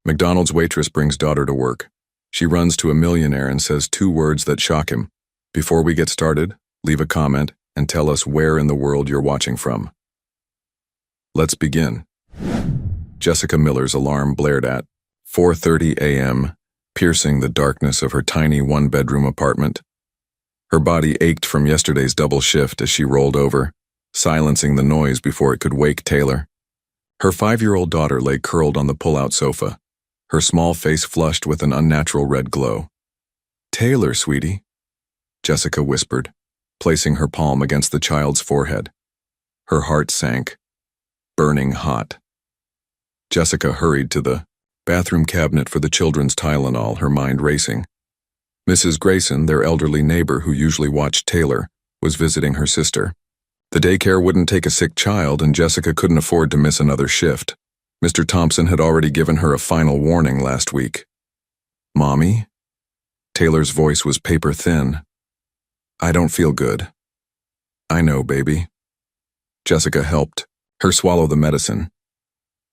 McDonald's waitress brings daughter to work. She runs to a millionaire and says 2 words that shock him. Before we get started, leave a comment and tell us where in the world you're watching from. Let's begin. Jessica Miller's alarm blared at 4:30 a.m., piercing the darkness of her tiny 1-bedroom apartment. Her body ached from yesterday's double shift as she rolled over, silencing the noise before it could wake Taylor. Her 5-year-old daughter lay curled on the pull-out sofa, her small face flushed with an unnatural red glow. "Taylor, sweetie," Jessica whispered, placing her palm against the child's forehead. Her heart sank, burning hot. Jessica hurried to the bathroom cabinet for the children's Tylenol, her mind racing. Mrs. Grayson, their elderly neighbor who usually watched Taylor, was visiting her sister. The daycare wouldn't take a sick child, and Jessica couldn't afford to miss another shift. Mr. Thompson had already given her a final warning last week. "Mommy?" Taylor's voice was paper thin. "I don't feel good." "I know, baby." Jessica helped her swallow the medicine.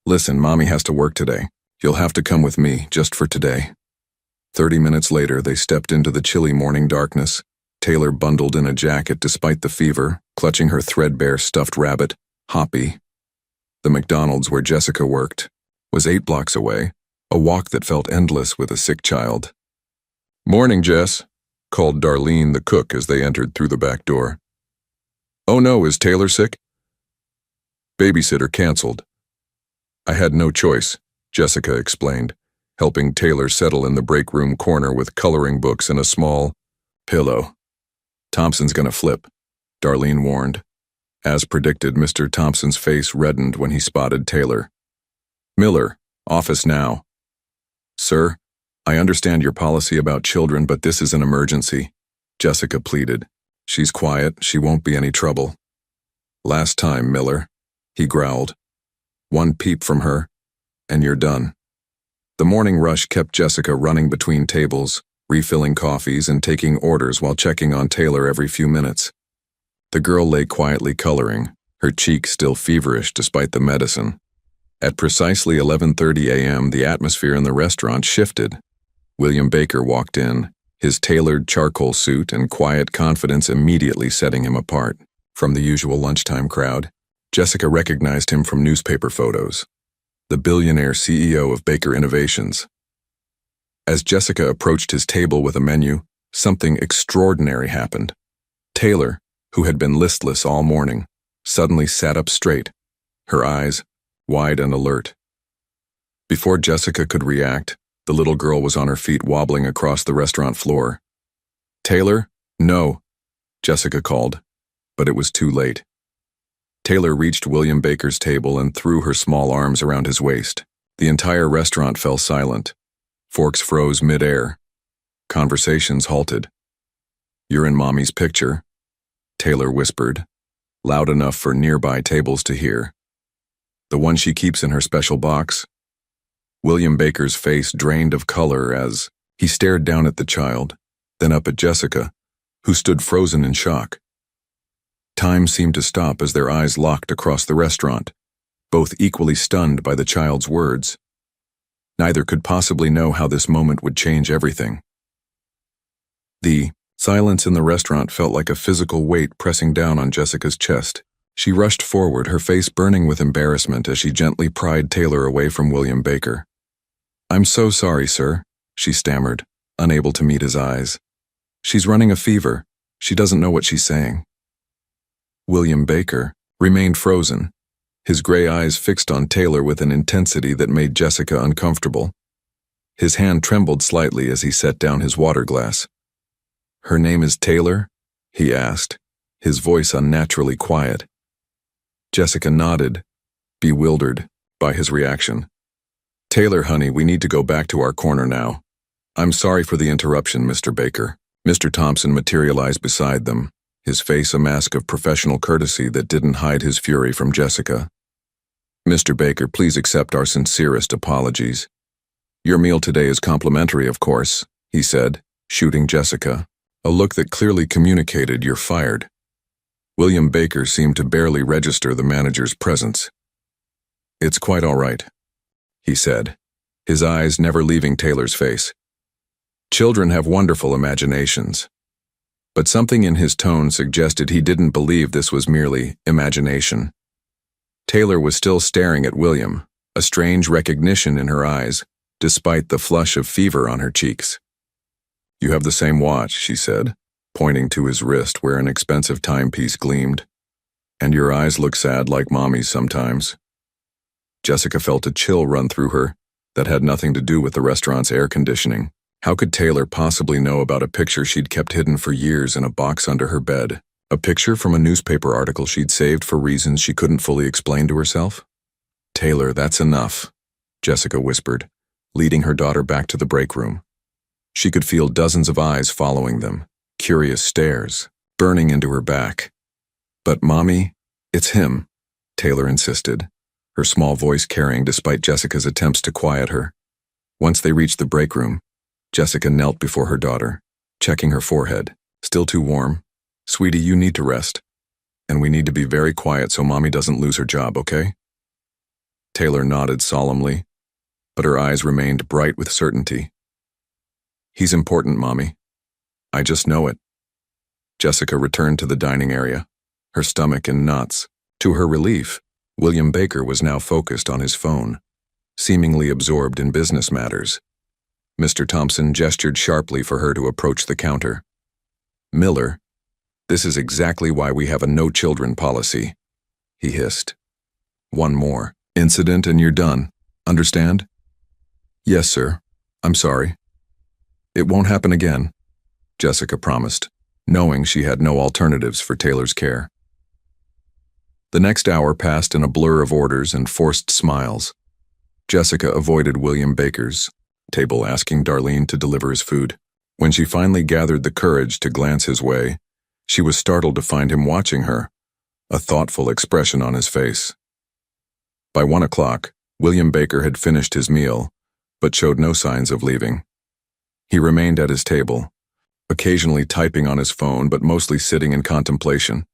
"Listen, Mommy has to work today. You'll have to come with me, just for today." 30 minutes later, they stepped into the chilly morning darkness, Taylor bundled in a jacket despite the fever, clutching her threadbare stuffed rabbit, Hoppy. The McDonald's where Jessica worked was 8 blocks away, a walk that felt endless with a sick child. "Morning, Jess," called Darlene, the cook, as they entered through the back door. "Oh no, is Taylor sick?" "Babysitter canceled." "I had no choice," Jessica explained, helping Taylor settle in the break room corner with coloring books and a small pillow. "Thompson's gonna flip," Darlene warned. As predicted, Mr. Thompson's face reddened when he spotted Taylor. "Miller, office now." "Sir, I understand your policy about children, but this is an emergency," Jessica pleaded. "She's quiet, she won't be any trouble." "Last time, Miller," he growled. "One peep from her, and you're done." The morning rush kept Jessica running between tables, refilling coffees and taking orders while checking on Taylor every few minutes. The girl lay quietly coloring, her cheeks still feverish despite the medicine. At precisely 11:30 a.m., the atmosphere in the restaurant shifted. William Baker walked in, his tailored charcoal suit and quiet confidence immediately setting him apart from the usual lunchtime crowd. Jessica recognized him from newspaper photos. The billionaire CEO of Baker Innovations. As Jessica approached his table with a menu, something extraordinary happened. Taylor, who had been listless all morning, suddenly sat up straight, her eyes wide and alert. Before Jessica could react, the little girl was on her feet wobbling across the restaurant floor. "Taylor, no," Jessica called, but it was too late. Taylor reached William Baker's table and threw her small arms around his waist. The entire restaurant fell silent. Forks froze mid-air. Conversations halted. "You're in Mommy's picture," Taylor whispered, loud enough for nearby tables to hear. "The one she keeps in her special box?" William Baker's face drained of color as he stared down at the child, then up at Jessica, who stood frozen in shock. Time seemed to stop as their eyes locked across the restaurant, both equally stunned by the child's words. Neither could possibly know how this moment would change everything. The silence in the restaurant felt like a physical weight pressing down on Jessica's chest. She rushed forward, her face burning with embarrassment as she gently pried Taylor away from William Baker. "I'm so sorry, sir," she stammered, unable to meet his eyes. "She's running a fever. She doesn't know what she's saying." William Baker remained frozen, his gray eyes fixed on Taylor with an intensity that made Jessica uncomfortable. His hand trembled slightly as he set down his water glass. "Her name is Taylor?" he asked, his voice unnaturally quiet. Jessica nodded, bewildered by his reaction. "Taylor, honey, we need to go back to our corner now." "I'm sorry for the interruption, Mr. Baker." Mr. Thompson materialized beside them, his face a mask of professional courtesy that didn't hide his fury from Jessica. "Mr. Baker, please accept our sincerest apologies. Your meal today is complimentary, of course," he said, shooting Jessica a look that clearly communicated, "You're fired." William Baker seemed to barely register the manager's presence. "It's quite all right," he said, his eyes never leaving Taylor's face. Children have wonderful imaginations. But something in his tone suggested he didn't believe this was merely imagination. Taylor was still staring at William, a strange recognition in her eyes, despite the flush of fever on her cheeks. "You have the same watch," she said, pointing to his wrist where an expensive timepiece gleamed. "And your eyes look sad like Mommy's sometimes." Jessica felt a chill run through her that had nothing to do with the restaurant's air conditioning. How could Taylor possibly know about a picture she'd kept hidden for years in a box under her bed? A picture from a newspaper article she'd saved for reasons she couldn't fully explain to herself? "Taylor, that's enough," Jessica whispered, leading her daughter back to the break room. She could feel dozens of eyes following them, curious stares, burning into her back. "But Mommy, it's him," Taylor insisted, her small voice carrying despite Jessica's attempts to quiet her. Once they reached the break room, Jessica knelt before her daughter, checking her forehead. "Still too warm? Sweetie, you need to rest. And we need to be very quiet so Mommy doesn't lose her job, okay?" Taylor nodded solemnly, but her eyes remained bright with certainty. "He's important, Mommy. I just know it." Jessica returned to the dining area, her stomach in knots. To her relief, William Baker was now focused on his phone, seemingly absorbed in business matters. Mr. Thompson gestured sharply for her to approach the counter. "Miller, this is exactly why we have a no-children policy," he hissed. "One more incident and you're done. Understand?" "Yes, sir. I'm sorry." "It won't happen again," Jessica promised, knowing she had no alternatives for Taylor's care. The next hour passed in a blur of orders and forced smiles. Jessica avoided William Baker's table, asking Darlene to deliver his food. When she finally gathered the courage to glance his way, she was startled to find him watching her, a thoughtful expression on his face. By 1 o'clock, William Baker had finished his meal, but showed no signs of leaving. He remained at his table, occasionally typing on his phone but mostly sitting in contemplation.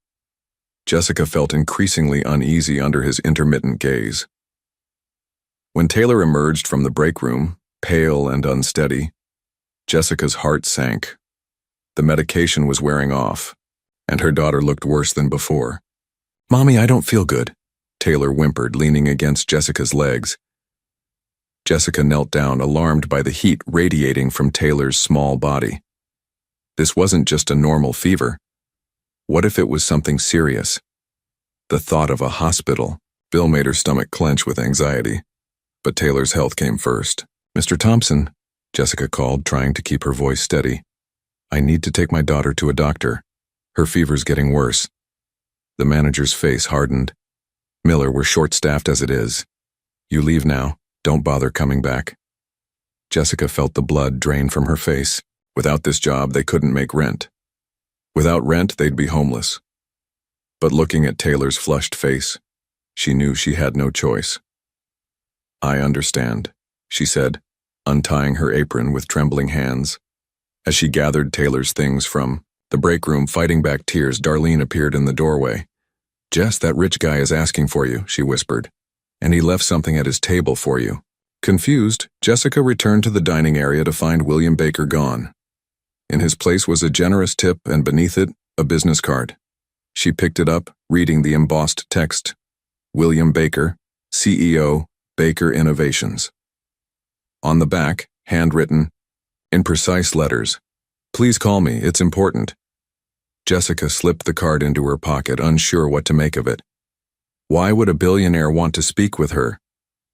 Jessica felt increasingly uneasy under his intermittent gaze. When Taylor emerged from the break room, pale and unsteady, Jessica's heart sank. The medication was wearing off, and her daughter looked worse than before. "Mommy, I don't feel good," Taylor whimpered, leaning against Jessica's legs. Jessica knelt down, alarmed by the heat radiating from Taylor's small body. This wasn't just a normal fever. What if it was something serious? The thought of a hospital. Bill made her stomach clench with anxiety. But Taylor's health came first. "Mr. Thompson," Jessica called, trying to keep her voice steady. "I need to take my daughter to a doctor. Her fever's getting worse." The manager's face hardened. "Miller, we're short-staffed as it is. You leave now. Don't bother coming back." Jessica felt the blood drain from her face. Without this job, they couldn't make rent. Without rent, they'd be homeless. But looking at Taylor's flushed face, she knew she had no choice. "I understand," she said, untying her apron with trembling hands. As she gathered Taylor's things from the break room, fighting back tears, Darlene appeared in the doorway. "Jess, that rich guy is asking for you," she whispered, "and he left something at his table for you." Confused, Jessica returned to the dining area to find William Baker gone. In his place was a generous tip, and beneath it, a business card. She picked it up, reading the embossed text, "William Baker, CEO, Baker Innovations." On the back, handwritten, in precise letters, "Please call me, it's important." Jessica slipped the card into her pocket, unsure what to make of it. Why would a billionaire want to speak with her?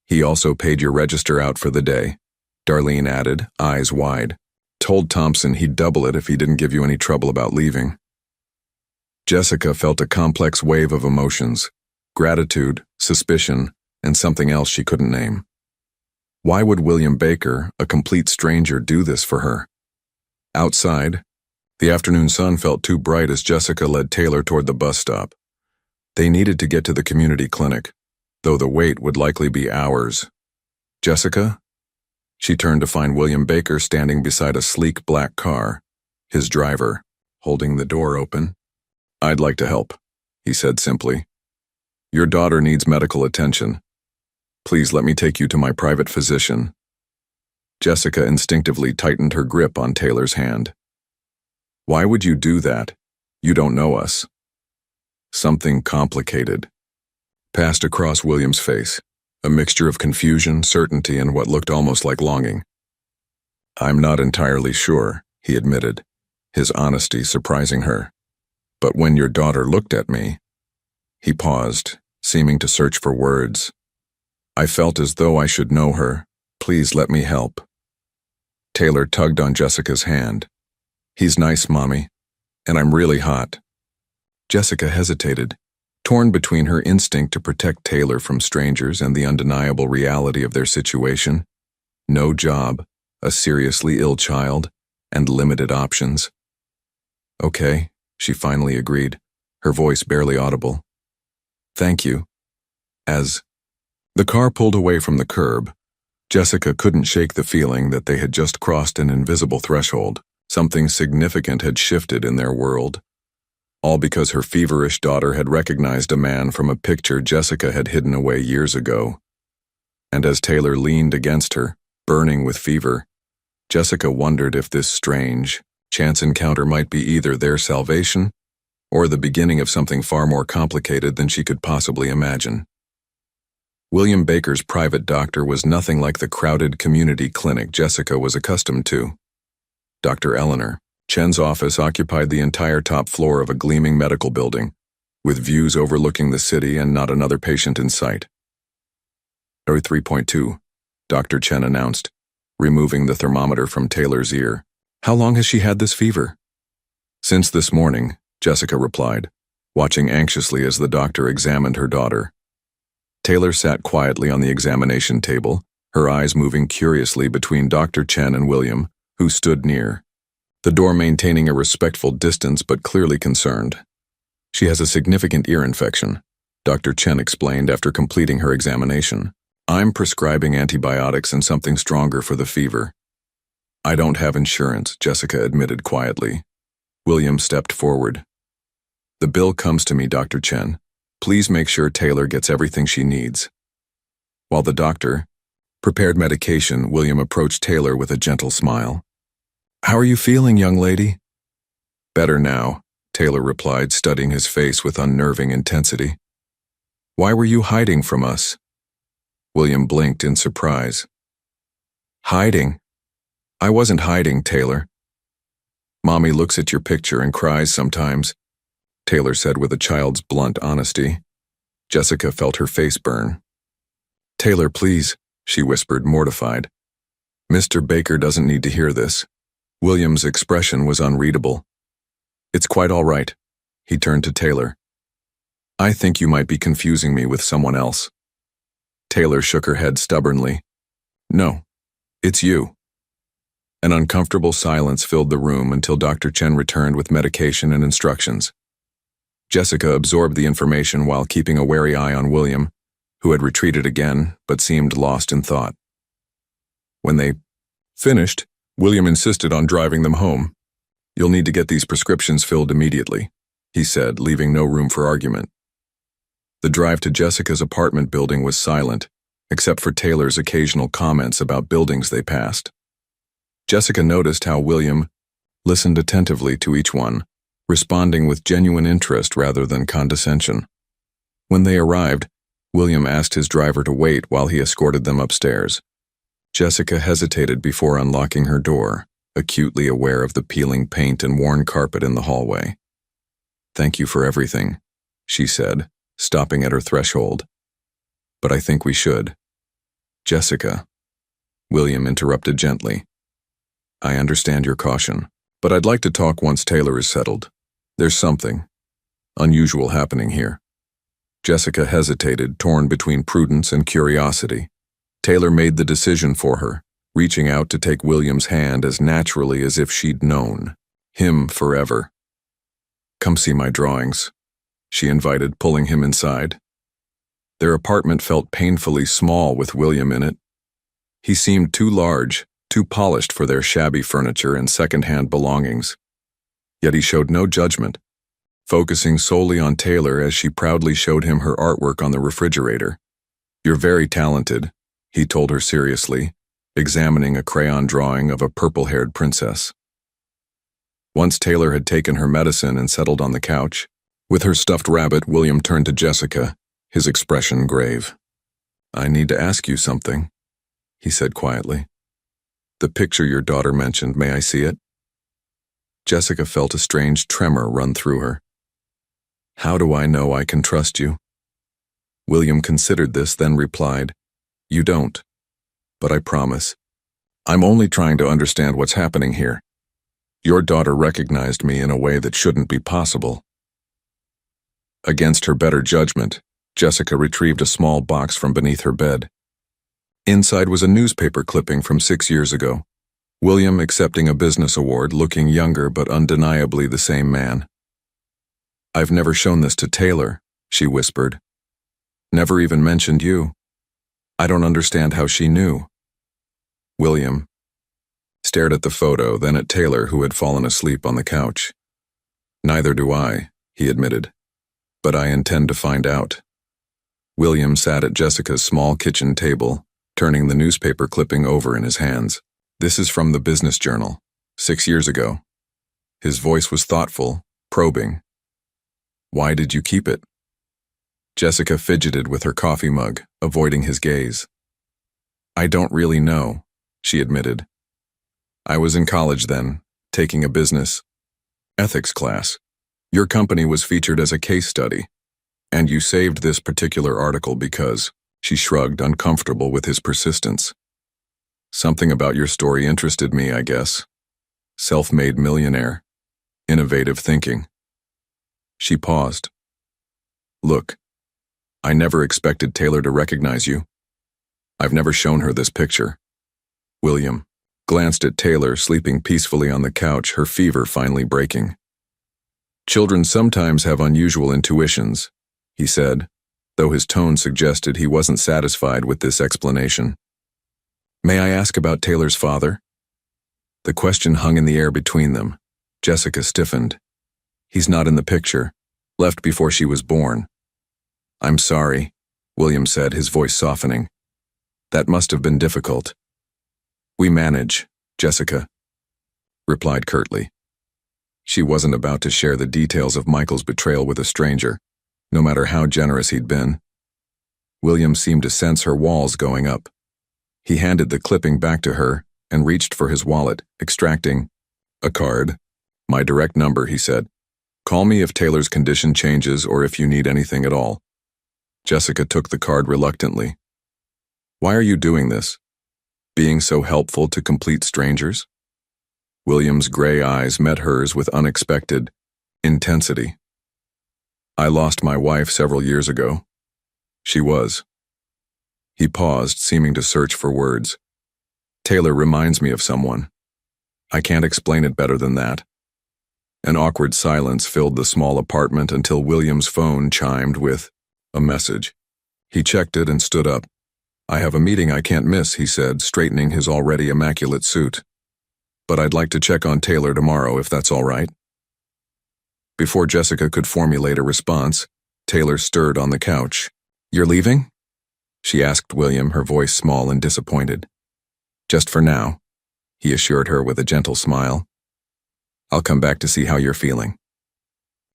"He also paid your register out for the day," Darlene added, eyes wide. "Told Thompson he'd double it if he didn't give you any trouble about leaving." Jessica felt a complex wave of emotions, gratitude, suspicion, and something else she couldn't name. Why would William Baker, a complete stranger, do this for her? Outside, the afternoon sun felt too bright as Jessica led Taylor toward the bus stop. They needed to get to the community clinic, though the wait would likely be hours. "Jessica?" She turned to find William Baker standing beside a sleek black car, his driver, holding the door open. "I'd like to help," he said simply. "Your daughter needs medical attention. Please let me take you to my private physician. Jessica instinctively tightened her grip on Taylor's hand. Why would you do that? You don't know us. Something complicated passed across William's face, a mixture of confusion, certainty, and what looked almost like longing. I'm not entirely sure, he admitted, his honesty surprising her. But when your daughter looked at me, he paused, seeming to search for words. I felt as though I should know her. Please let me help. Taylor tugged on Jessica's hand. He's nice, Mommy, and I'm really hot. Jessica hesitated, torn between her instinct to protect Taylor from strangers and the undeniable reality of their situation. No job, a seriously ill child, and limited options. Okay, she finally agreed, her voice barely audible. Thank you. As the car pulled away from the curb, Jessica couldn't shake the feeling that they had just crossed an invisible threshold. Something significant had shifted in their world. All because her feverish daughter had recognized a man from a picture Jessica had hidden away years ago. And as Taylor leaned against her, burning with fever, Jessica wondered if this strange, chance encounter might be either their salvation or the beginning of something far more complicated than she could possibly imagine. William Baker's private doctor was nothing like the crowded community clinic Jessica was accustomed to. Dr. Eleanor Chen's office occupied the entire top floor of a gleaming medical building, with views overlooking the city and not another patient in sight. 3.2, Dr. Chen announced, removing the thermometer from Taylor's ear. How long has she had this fever? Since this morning, Jessica replied, watching anxiously as the doctor examined her daughter. Taylor sat quietly on the examination table, her eyes moving curiously between Dr. Chen and William, who stood near, the door maintaining a respectful distance but clearly concerned. She has a significant ear infection, Dr. Chen explained after completing her examination. I'm prescribing antibiotics and something stronger for the fever. I don't have insurance, Jessica admitted quietly. William stepped forward. The bill comes to me, Dr. Chen. Please make sure Taylor gets everything she needs. While the doctor prepared medication, William approached Taylor with a gentle smile. How are you feeling, young lady? Better now, Taylor replied, studying his face with unnerving intensity. Why were you hiding from us? William blinked in surprise. Hiding? I wasn't hiding, Taylor. Mommy looks at your picture and cries sometimes, Taylor said with a child's blunt honesty. Jessica felt her face burn. Taylor, please, she whispered, mortified. Mr. Baker doesn't need to hear this. William's expression was unreadable. It's quite all right. He turned to Taylor. I think you might be confusing me with someone else. Taylor shook her head stubbornly. No, it's you. An uncomfortable silence filled the room until Dr. Chen returned with medication and instructions. Jessica absorbed the information while keeping a wary eye on William, who had retreated again but seemed lost in thought. When they finished, William insisted on driving them home. You'll need to get these prescriptions filled immediately, he said, leaving no room for argument. The drive to Jessica's apartment building was silent, except for Taylor's occasional comments about buildings they passed. Jessica noticed how William listened attentively to each one, responding with genuine interest rather than condescension. When they arrived, William asked his driver to wait while he escorted them upstairs. Jessica hesitated before unlocking her door, acutely aware of the peeling paint and worn carpet in the hallway. Thank you for everything, she said, stopping at her threshold. But I think we should. Jessica, William interrupted gently. I understand your caution, but I'd like to talk once Taylor is settled. There's something unusual happening here. Jessica hesitated, torn between prudence and curiosity. Taylor made the decision for her, reaching out to take William's hand as naturally as if she'd known him forever. Come see my drawings, she invited, pulling him inside. Their apartment felt painfully small with William in it. He seemed too large, too polished for their shabby furniture and second-hand belongings. Yet he showed no judgment, focusing solely on Taylor as she proudly showed him her artwork on the refrigerator. You're very talented, he told her seriously, examining a crayon drawing of a purple-haired princess. Once Taylor had taken her medicine and settled on the couch, with her stuffed rabbit, William turned to Jessica, his expression grave. "I need to ask you something," he said quietly. "The picture your daughter mentioned, may I see it?" Jessica felt a strange tremor run through her. "How do I know I can trust you?" William considered this, then replied, "You don't. But I promise. I'm only trying to understand what's happening here. Your daughter recognized me in a way that shouldn't be possible." Against her better judgment, Jessica retrieved a small box from beneath her bed. Inside was a newspaper clipping from 6 years ago. William accepting a business award, looking younger but undeniably the same man. "I've never shown this to Taylor," she whispered. "Never even mentioned you. I don't understand how she knew." William stared at the photo, then at Taylor, who had fallen asleep on the couch. "Neither do I," he admitted. "But I intend to find out." William sat at Jessica's small kitchen table, turning the newspaper clipping over in his hands. "This is from the Business Journal, 6 years ago." His voice was thoughtful, probing. "Why did you keep it?" Jessica fidgeted with her coffee mug, avoiding his gaze. "I don't really know," she admitted. "I was in college then, taking a business ethics class. Your company was featured as a case study, and you saved this particular article because," she shrugged, uncomfortable with his persistence. "Something about your story interested me, I guess. Self-made millionaire. Innovative thinking." She paused. "Look, I never expected Taylor to recognize you. I've never shown her this picture." William glanced at Taylor, sleeping peacefully on the couch, her fever finally breaking. "Children sometimes have unusual intuitions," he said, though his tone suggested he wasn't satisfied with this explanation. "May I ask about Taylor's father?" The question hung in the air between them. Jessica stiffened. "He's not in the picture. Left before she was born." "I'm sorry," William said, his voice softening. "That must have been difficult." "We manage," Jessica replied curtly. She wasn't about to share the details of Michael's betrayal with a stranger, no matter how generous he'd been. William seemed to sense her walls going up. He handed the clipping back to her and reached for his wallet, extracting a card. "My direct number," he said. "Call me if Taylor's condition changes or if you need anything at all." Jessica took the card reluctantly. "Why are you doing this? Being so helpful to complete strangers?" William's gray eyes met hers with unexpected intensity. "I lost my wife several years ago." She was. He paused, seeming to search for words. "Taylor reminds me of someone. I can't explain it better than that." An awkward silence filled the small apartment until William's phone chimed with a message. He checked it and stood up. "I have a meeting I can't miss," he said, straightening his already immaculate suit. "But I'd like to check on Taylor tomorrow, if that's all right." Before Jessica could formulate a response, Taylor stirred on the couch. "You're leaving?" she asked William, her voice small and disappointed. "Just for now," he assured her with a gentle smile. "I'll come back to see how you're feeling."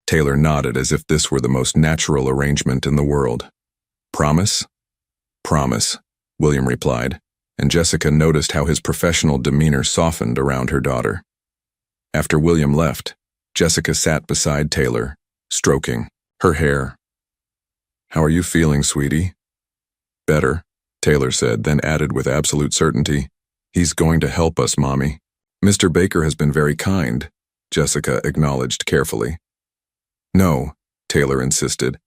Taylor nodded as if this were the most natural arrangement in the world. "Promise?" "Promise," William replied, and Jessica noticed how his professional demeanor softened around her daughter. After William left, Jessica sat beside Taylor, stroking her hair. "How are you feeling, sweetie?" "Better," Taylor said, then added with absolute certainty, "He's going to help us, Mommy." "Mr. Baker has been very kind," Jessica acknowledged carefully. "No," Taylor insisted,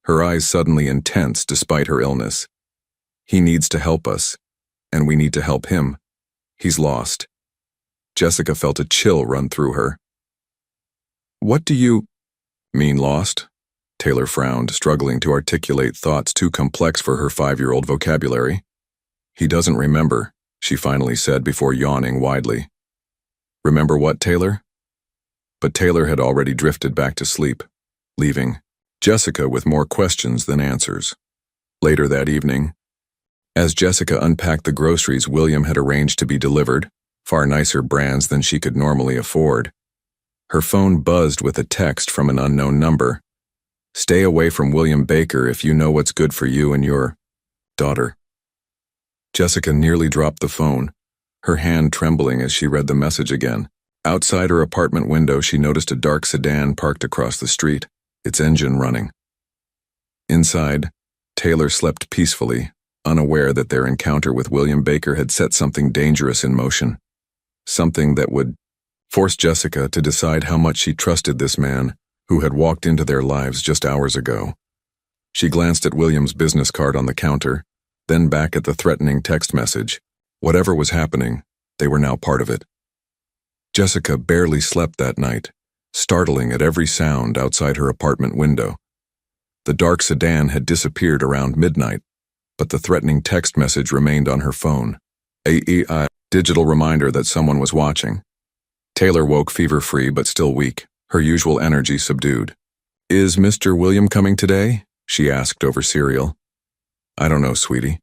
her eyes suddenly intense despite her illness. "He needs to help us, and we need to help him. He's lost." Jessica felt a chill run through her. "What do you mean, lost?" Taylor frowned, struggling to articulate thoughts too complex for her 5-year-old vocabulary. "He doesn't remember," she finally said before yawning widely. "Remember what, Taylor?" But Taylor had already drifted back to sleep, leaving Jessica with more questions than answers. Later that evening, As Jessica unpacked the groceries William had arranged to be delivered, far nicer brands than she could normally afford, her phone buzzed with a text from an unknown number. "Stay away from William Baker if you know what's good for you and your daughter." Jessica nearly dropped the phone, her hand trembling as she read the message again. Outside her apartment window, she noticed a dark sedan parked across the street, its engine running. Inside, Taylor slept peacefully, unaware that their encounter with William Baker had set something dangerous in motion. Something that would force Jessica to decide how much she trusted this man who had walked into their lives just hours ago. She glanced at William's business card on the counter, then back at the threatening text message. Whatever was happening, they were now part of it. Jessica barely slept that night, startling at every sound outside her apartment window. The dark sedan had disappeared around midnight, but the threatening text message remained on her phone. A digital reminder that someone was watching. Taylor woke fever-free but still weak, her usual energy subdued. "Is Mr. William coming today?" she asked over cereal. "I don't know, sweetie."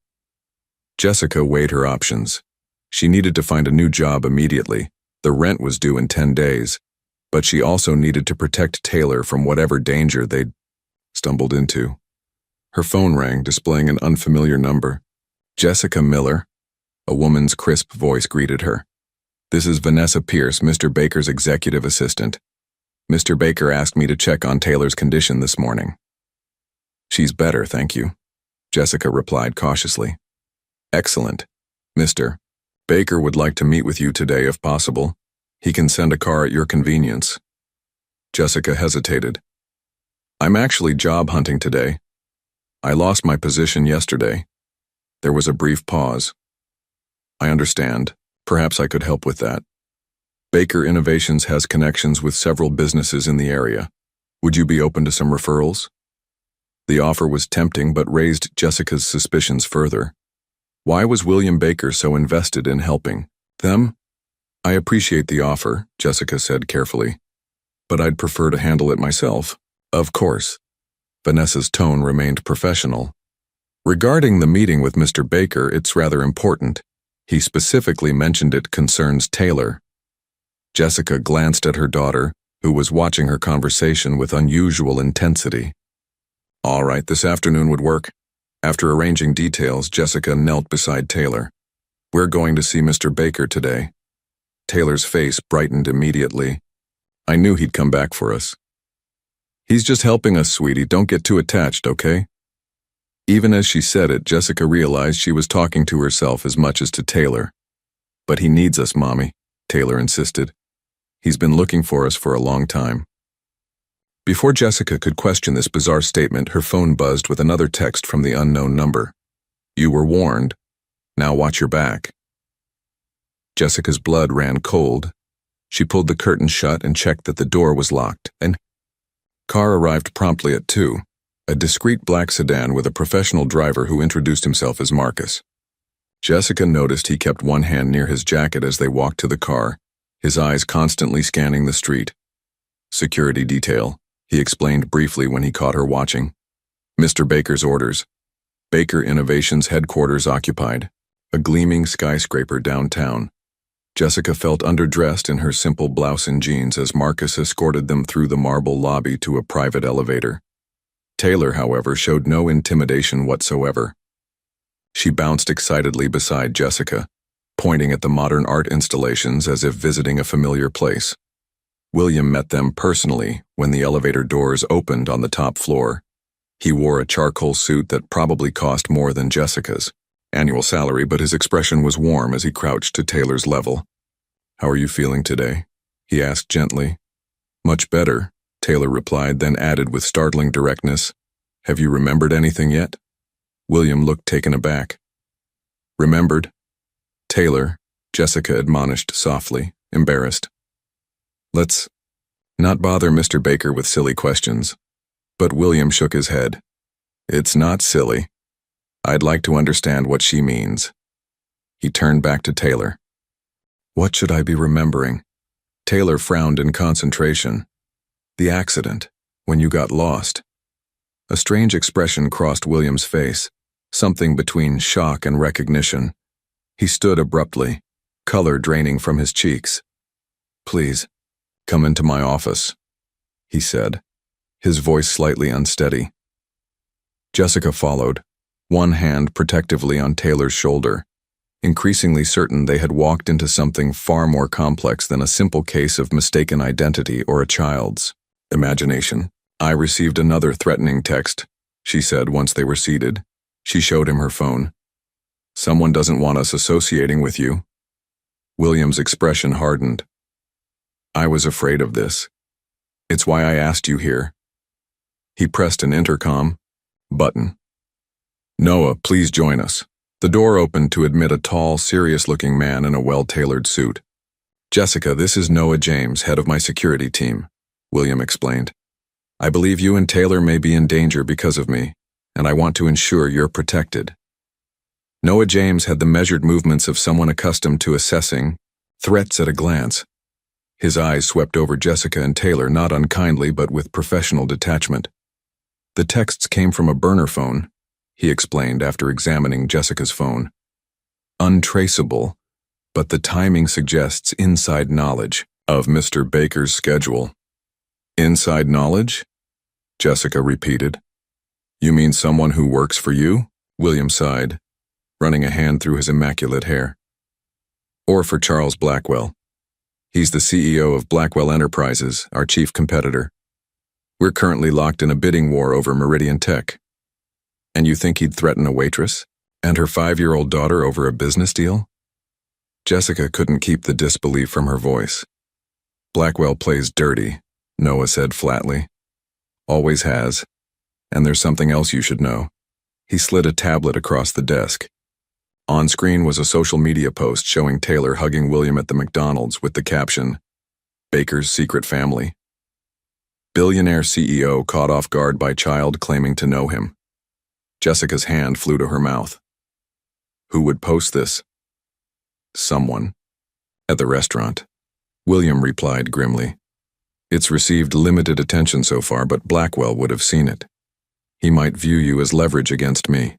Jessica weighed her options. She needed to find a new job immediately. The rent was due in 10 days, but she also needed to protect Taylor from whatever danger they'd stumbled into. Her phone rang, displaying an unfamiliar number. "Jessica Miller," a woman's crisp voice greeted her. "This is Vanessa Pierce, Mr. Baker's executive assistant. Mr. Baker asked me to check on Taylor's condition this morning." "She's better, thank you," Jessica replied cautiously. "Excellent. Mr. Baker would like to meet with you today if possible. He can send a car at your convenience." Jessica hesitated. "I'm actually job hunting today. I lost my position yesterday." There was a brief pause. "I understand. Perhaps I could help with that. Baker Innovations has connections with several businesses in the area. Would you be open to some referrals?" The offer was tempting but raised Jessica's suspicions further. Why was William Baker so invested in helping them? "I appreciate the offer," Jessica said carefully, "but I'd prefer to handle it myself." "Of course." Vanessa's tone remained professional. "Regarding the meeting with Mr. Baker, it's rather important. He specifically mentioned it concerns Taylor." Jessica glanced at her daughter, who was watching her conversation with unusual intensity. "All right, this afternoon would work." After arranging details, Jessica knelt beside Taylor. "We're going to see Mr. Baker today." Taylor's face brightened immediately. "I knew he'd come back for us." "He's just helping us, sweetie. Don't get too attached, okay?" Even as she said it, Jessica realized she was talking to herself as much as to Taylor. "But he needs us, Mommy," Taylor insisted. "He's been looking for us for a long time." Before Jessica could question this bizarre statement, her phone buzzed with another text from the unknown number. "You were warned. Now watch your back." Jessica's blood ran cold. She pulled the curtain shut and checked that the door was locked. An car arrived promptly at 2, a discreet black sedan with a professional driver who introduced himself as Marcus. Jessica noticed he kept one hand near his jacket as they walked to the car, his eyes constantly scanning the street. "Security detail," he explained briefly when he caught her watching. "Mr. Baker's orders. Baker Innovations headquarters occupied. A gleaming skyscraper downtown." Jessica felt underdressed in her simple blouse and jeans as Marcus escorted them through the marble lobby to a private elevator. Taylor, however, showed no intimidation whatsoever. She bounced excitedly beside Jessica, pointing at the modern art installations as if visiting a familiar place. William met them personally when the elevator doors opened on the top floor. He wore a charcoal suit that probably cost more than Jessica's annual salary, but his expression was warm as he crouched to Taylor's level. "How are you feeling today?" he asked gently. "Much better," Taylor replied, then added with startling directness, "Have you remembered anything yet?" William looked taken aback. "Remembered?" "Taylor," Jessica admonished softly, embarrassed. "Let's not bother Mr. Baker with silly questions." But William shook his head. "It's not silly. I'd like to understand what she means." He turned back to Taylor. "What should I be remembering?" Taylor frowned in concentration. "The accident, when you got lost." A strange expression crossed William's face. something between shock and recognition. He stood abruptly, color draining from his cheeks. "Please, come into my office," he said, his voice slightly unsteady. Jessica followed, one hand protectively on Taylor's shoulder, increasingly certain they had walked into something far more complex than a simple case of mistaken identity or a child's imagination. "I received another threatening text," she said once they were seated. She showed him her phone. "Someone doesn't want us associating with you." William's expression hardened. "I was afraid of this. It's why I asked you here." He pressed an intercom button. "Noah, please join us." The door opened to admit a tall, serious-looking man in a well-tailored suit. "Jessica, this is Noah James, head of my security team," William explained. "I believe you and Taylor may be in danger because of me, and I want to ensure you're protected." Noah James had the measured movements of someone accustomed to assessing threats at a glance. His eyes swept over Jessica and Taylor, not unkindly but with professional detachment. "The texts came from a burner phone," he explained after examining Jessica's phone. "Untraceable, but the timing suggests inside knowledge of Mr. Baker's schedule." "Inside knowledge?" Jessica repeated. "You mean someone who works for you?" William sighed, running a hand through his immaculate hair. "Or for Charles Blackwell. He's the CEO of Blackwell Enterprises, our chief competitor. We're currently locked in a bidding war over Meridian Tech. And you think he'd threaten a waitress and her 5-year-old daughter over a business deal?" Jessica couldn't keep the disbelief from her voice. "Blackwell plays dirty," Noah said flatly. "Always has. And there's something else you should know." He slid a tablet across the desk. On screen was a social media post showing Taylor hugging William at the McDonald's with the caption, "Baker's secret family." Billionaire CEO caught off guard by child claiming to know him. Jessica's hand flew to her mouth. "Who would post this?" "Someone. At the restaurant," William replied grimly. "It's received limited attention so far, but Blackwell would have seen it. He might view you as leverage against me."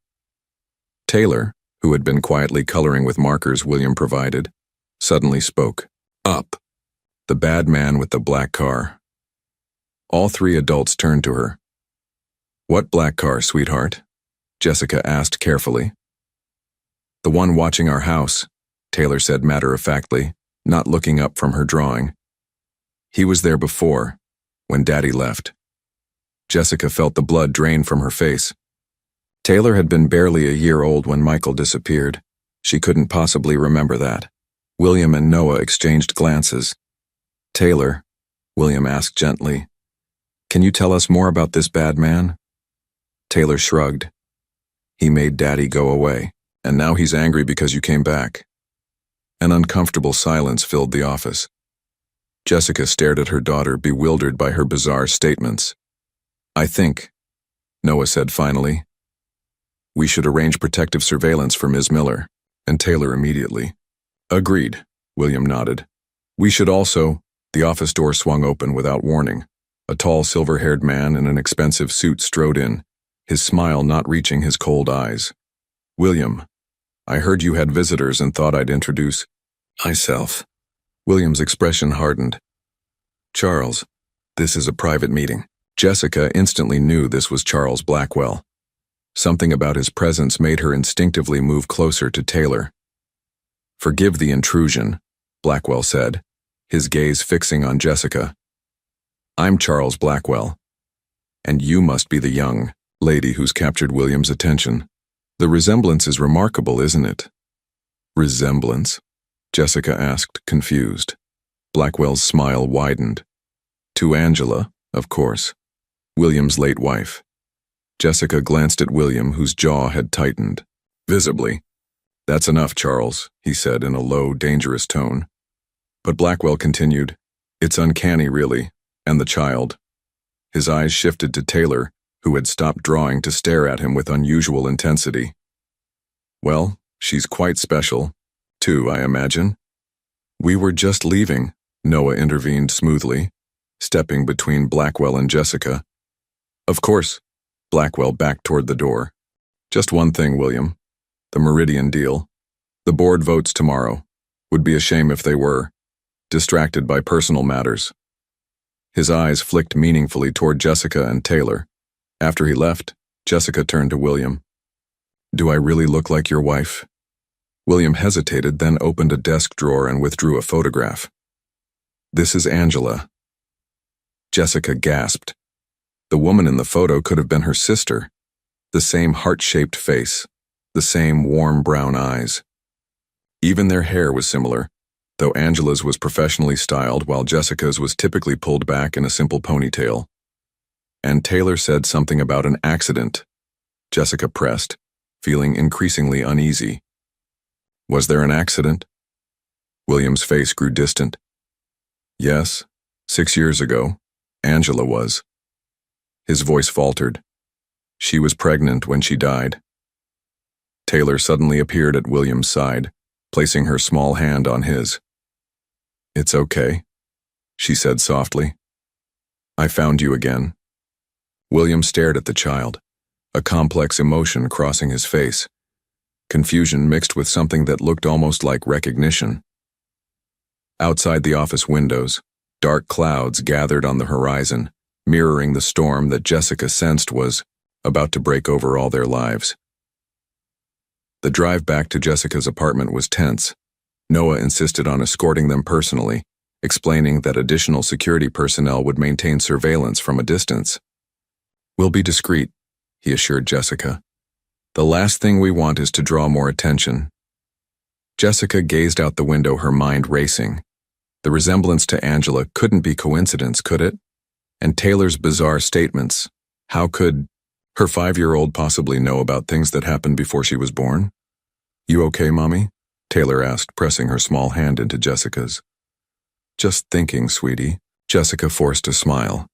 Taylor, who had been quietly coloring with markers William provided, suddenly spoke. "Up. The bad man with the black car." All three adults turned to her. "What black car, sweetheart?" Jessica asked carefully. "The one watching our house," Taylor said matter-of-factly, not looking up from her drawing. "He was there before, when Daddy left." Jessica felt the blood drain from her face. Taylor had been barely a year old when Michael disappeared. She couldn't possibly remember that. William and Noah exchanged glances. "Taylor," William asked gently, "can you tell us more about this bad man?" Taylor shrugged. "He made Daddy go away, and now he's angry because you came back." An uncomfortable silence filled the office. Jessica stared at her daughter, bewildered by her bizarre statements. "I think," Noah said finally, "we should arrange protective surveillance for Ms. Miller," and Taylor immediately. "Agreed," William nodded. "We should also—" The office door swung open without warning. A tall, silver-haired man in an expensive suit strode in, his smile not reaching his cold eyes. "William, I heard you had visitors and thought I'd introduce myself." William's expression hardened. "Charles, this is a private meeting." Jessica instantly knew this was Charles Blackwell. Something about his presence made her instinctively move closer to Taylor. "Forgive the intrusion," Blackwell said, his gaze fixing on Jessica. "I'm Charles Blackwell, and you must be the young lady who's captured William's attention. The resemblance is remarkable, isn't it?" "Resemblance?" Jessica asked, confused. Blackwell's smile widened. "To Angela, of course. William's late wife." Jessica glanced at William, whose jaw had tightened visibly. "That's enough, Charles," he said in a low, dangerous tone. But Blackwell continued, "It's uncanny, really, and the child." His eyes shifted to Taylor, who had stopped drawing to stare at him with unusual intensity. "Well, she's quite special, too, I imagine." "We were just leaving," Noah intervened smoothly, stepping between Blackwell and Jessica. "Of course." Blackwell backed toward the door. Just one thing, William. The Meridian deal. The board votes tomorrow. Would be a shame if they were distracted by personal matters. His eyes flicked meaningfully toward Jessica and Taylor. After he left, Jessica turned to William. Do I really look like your wife? William hesitated, then opened a desk drawer and withdrew a photograph. This is Angela. Jessica gasped. The woman in the photo could have been her sister. The same heart-shaped face, the same warm brown eyes. Even their hair was similar, though Angela's was professionally styled while Jessica's was typically pulled back in a simple ponytail. And Taylor said something about an accident. Jessica pressed, feeling increasingly uneasy. Was there an accident? William's face grew distant. Yes, 6 years ago, Angela was. His voice faltered. She was pregnant when she died. Taylor suddenly appeared at William's side, placing her small hand on his. It's okay, she said softly. I found you again. William stared at the child, a complex emotion crossing his face. Confusion mixed with something that looked almost like recognition. Outside the office windows, dark clouds gathered on the horizon, mirroring the storm that Jessica sensed was about to break over all their lives. The drive back to Jessica's apartment was tense. Noah insisted on escorting them personally, explaining that additional security personnel would maintain surveillance from a distance. We'll be discreet, he assured Jessica. The last thing we want is to draw more attention. Jessica gazed out the window, her mind racing. The resemblance to Angela couldn't be coincidence, could it? And Taylor's bizarre statements. How could her 5-year-old possibly know about things that happened before she was born? You okay, Mommy? Taylor asked, pressing her small hand into Jessica's. Just thinking, sweetie. Jessica forced a smile.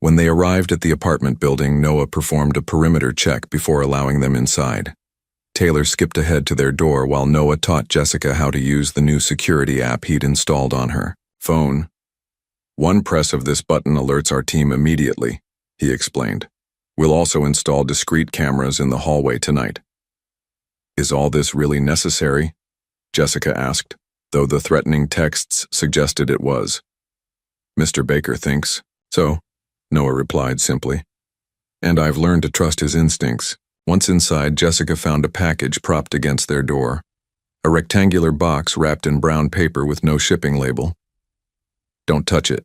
When they arrived at the apartment building, Noah performed a perimeter check before allowing them inside. Taylor skipped ahead to their door while Noah taught Jessica how to use the new security app he'd installed on her phone. One press of this button alerts our team immediately, he explained. We'll also install discrete cameras in the hallway tonight. Is all this really necessary? Jessica asked, though the threatening texts suggested it was. Mr. Baker thinks so, Noah replied simply. And I've learned to trust his instincts. Once inside, Jessica found a package propped against their door. A rectangular box wrapped in brown paper with no shipping label. Don't touch it,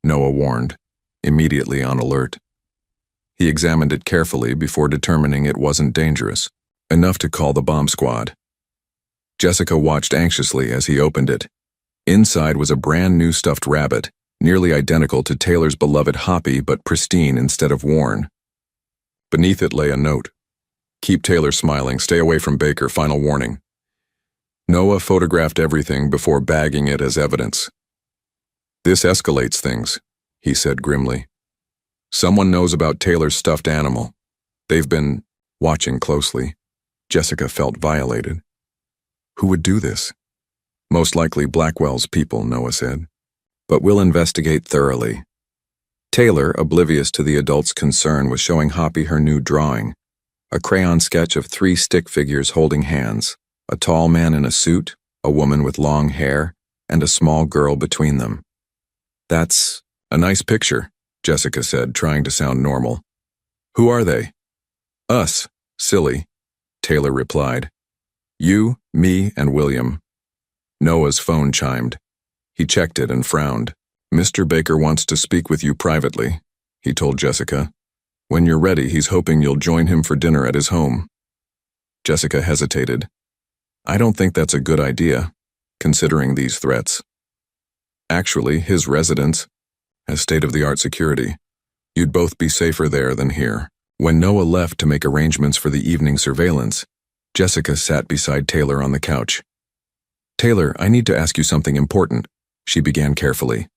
Noah warned, immediately on alert. He examined it carefully before determining it wasn't dangerous, enough to call the bomb squad. Jessica watched anxiously as he opened it. Inside was a brand new stuffed rabbit, nearly identical to Taylor's beloved Hoppy but pristine instead of worn. Beneath it lay a note. Keep Taylor smiling, stay away from Baker, final warning. Noah photographed everything before bagging it as evidence. This escalates things, he said grimly. Someone knows about Taylor's stuffed animal. They've been watching closely. Jessica felt violated. Who would do this? Most likely Blackwell's people, Noah said. But we'll investigate thoroughly. Taylor, oblivious to the adult's concern, was showing Hoppy her new drawing, a crayon sketch of 3 stick figures holding hands, a tall man in a suit, a woman with long hair, and a small girl between them. That's a nice picture, Jessica said, trying to sound normal. Who are they? Us, silly, Taylor replied. You, me, and William. Noah's phone chimed. He checked it and frowned. Mr. Baker wants to speak with you privately, he told Jessica. When you're ready, he's hoping you'll join him for dinner at his home. Jessica hesitated. I don't think that's a good idea, considering these threats. Actually, his residence has state-of-the-art security. You'd both be safer there than here. When Noah left to make arrangements for the evening surveillance, Jessica sat beside Taylor on the couch. Taylor, I need to ask you something important, she began carefully.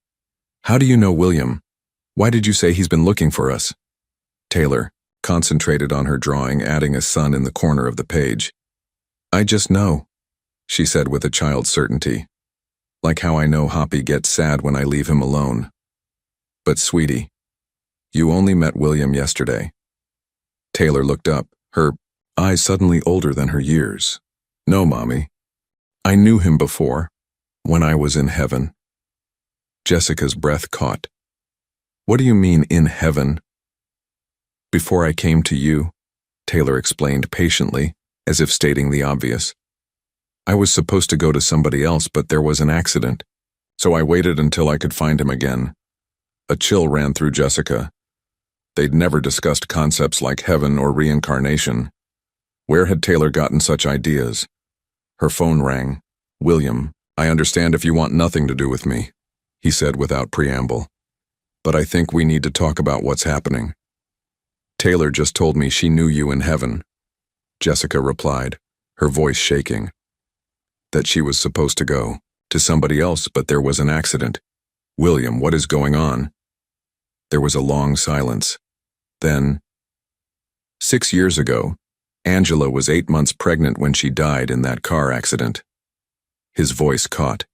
How do you know William? Why did you say he's been looking for us? Taylor concentrated on her drawing, adding a sun in the corner of the page. I just know, she said with a child's certainty. Like how I know Hoppy gets sad when I leave him alone. But sweetie, you only met William yesterday. Taylor looked up, her eyes suddenly older than her years. No, Mommy. I knew him before, when I was in heaven. Jessica's breath caught. What do you mean, in heaven? Before I came to you, Taylor explained patiently, as if stating the obvious. I was supposed to go to somebody else, but there was an accident, so I waited until I could find him again. A chill ran through Jessica. They'd never discussed concepts like heaven or reincarnation. Where had Taylor gotten such ideas? Her phone rang. William, I understand if you want nothing to do with me, he said without preamble. But I think we need to talk about what's happening. Taylor just told me she knew you in heaven, Jessica replied, her voice shaking. That she was supposed to go to somebody else, but there was an accident. William, what is going on? There was a long silence. Then, 6 years ago, Angela was 8 months pregnant when she died in that car accident. His voice caught.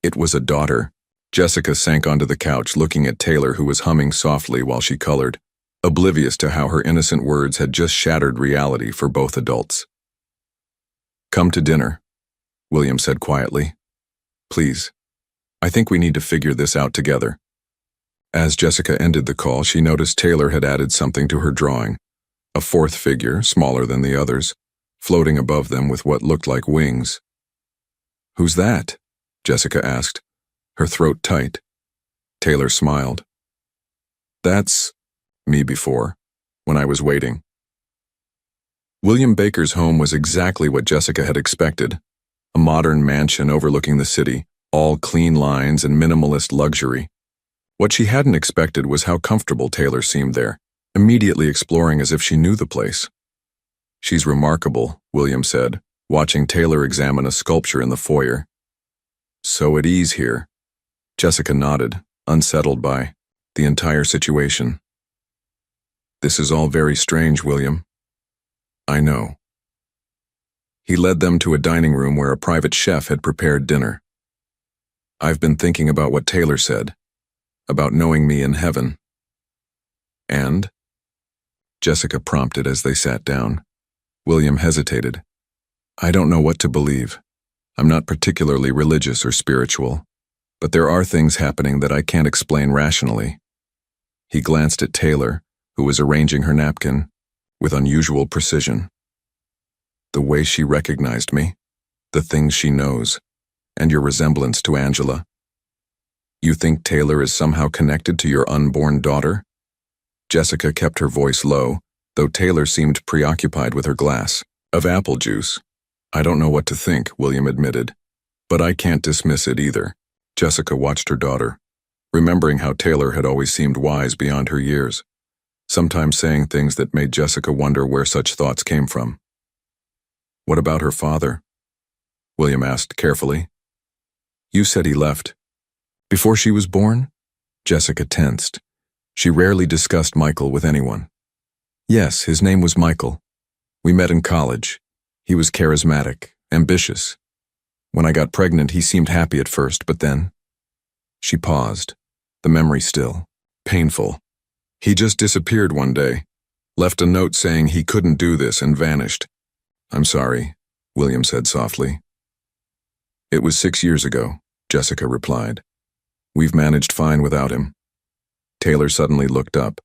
It was a daughter. Jessica sank onto the couch, looking at Taylor, who was humming softly while she colored, oblivious to how her innocent words had just shattered reality for both adults. Come to dinner, William said quietly. Please. I think we need to figure this out together. As Jessica ended the call, she noticed Taylor had added something to her drawing, a fourth figure, smaller than the others, floating above them with what looked like wings. Who's that? Jessica asked, her throat tight. Taylor smiled. That's me before, when I was waiting. William Baker's home was exactly what Jessica had expected, a modern mansion overlooking the city, all clean lines and minimalist luxury. What she hadn't expected was how comfortable Taylor seemed there, immediately exploring as if she knew the place. She's remarkable, William said, watching Taylor examine a sculpture in the foyer. So at ease here. Jessica nodded, unsettled by the entire situation. This is all very strange, William. I know. He led them to a dining room where a private chef had prepared dinner. I've been thinking about what Taylor said, about knowing me in heaven. And? Jessica prompted as they sat down. William hesitated. I don't know what to believe. I'm not particularly religious or spiritual, but there are things happening that I can't explain rationally. He glanced at Taylor, who was arranging her napkin, with unusual precision. The way she recognized me, the things she knows, and your resemblance to Angela. You think Taylor is somehow connected to your unborn daughter? Jessica kept her voice low, though Taylor seemed preoccupied with her glass of apple juice. I don't know what to think, William admitted, but I can't dismiss it either. Jessica watched her daughter, remembering how Taylor had always seemed wise beyond her years, sometimes saying things that made Jessica wonder where such thoughts came from. What about her father? William asked carefully. You said he left. Before she was born? Jessica tensed. She rarely discussed Michael with anyone. Yes, his name was Michael. We met in college. He was charismatic, ambitious. When I got pregnant, he seemed happy at first, but then... She paused, the memory still, painful. He just disappeared one day, left a note saying he couldn't do this and vanished. I'm sorry, William said softly. It was 6 years ago, Jessica replied. We've managed fine without him. Taylor suddenly looked up.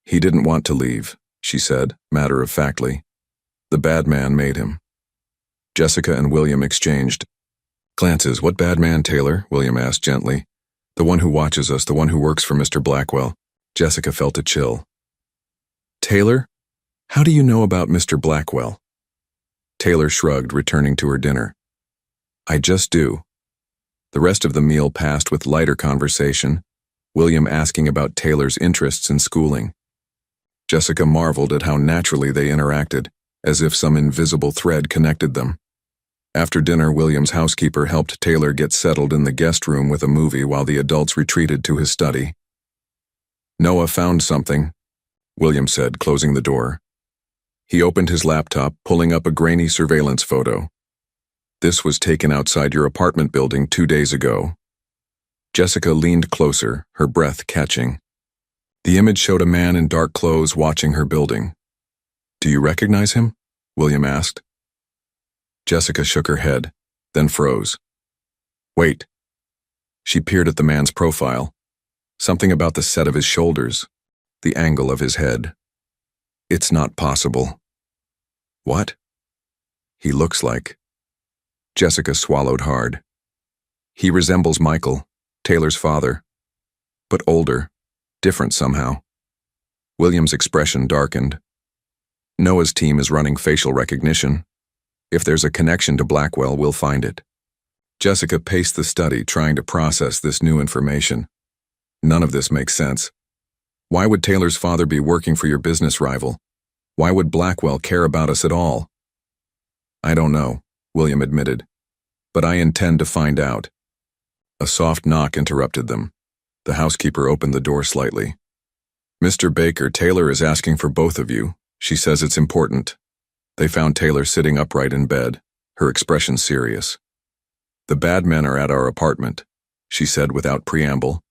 He didn't want to leave, she said, matter-of-factly. The bad man made him. Jessica and William exchanged glances. What bad man, Taylor? William asked gently. The one who watches us, the one who works for Mr. Blackwell. Jessica felt a chill. Taylor? How do you know about Mr. Blackwell? Taylor shrugged, returning to her dinner. I just do. The rest of the meal passed with lighter conversation, William asking about Taylor's interests in schooling. Jessica marveled at how naturally they interacted, as if some invisible thread connected them. After dinner, William's housekeeper helped Taylor get settled in the guest room with a movie while the adults retreated to his study. Noah found something, William said, closing the door. He opened his laptop, pulling up a grainy surveillance photo. This was taken outside your apartment building 2 days ago. Jessica leaned closer, her breath catching. The image showed a man in dark clothes watching her building. Do you recognize him? William asked. Jessica shook her head, then froze. Wait. She peered at the man's profile. Something about the set of his shoulders, the angle of his head. It's not possible. What? He looks like. Jessica swallowed hard. He resembles Michael, Taylor's father, but older, different somehow. William's expression darkened. Noah's team is running facial recognition. If there's a connection to Blackwell, we'll find it. Jessica paced the study, trying to process this new information. None of this makes sense. Why would Taylor's father be working for your business rival? Why would Blackwell care about us at all? I don't know, William admitted, but I intend to find out. A soft knock interrupted them. The housekeeper opened the door slightly. Mr. Baker, Taylor is asking for both of you. She says it's important. They found Taylor sitting upright in bed, her expression serious. The bad men are at our apartment, she said without preamble.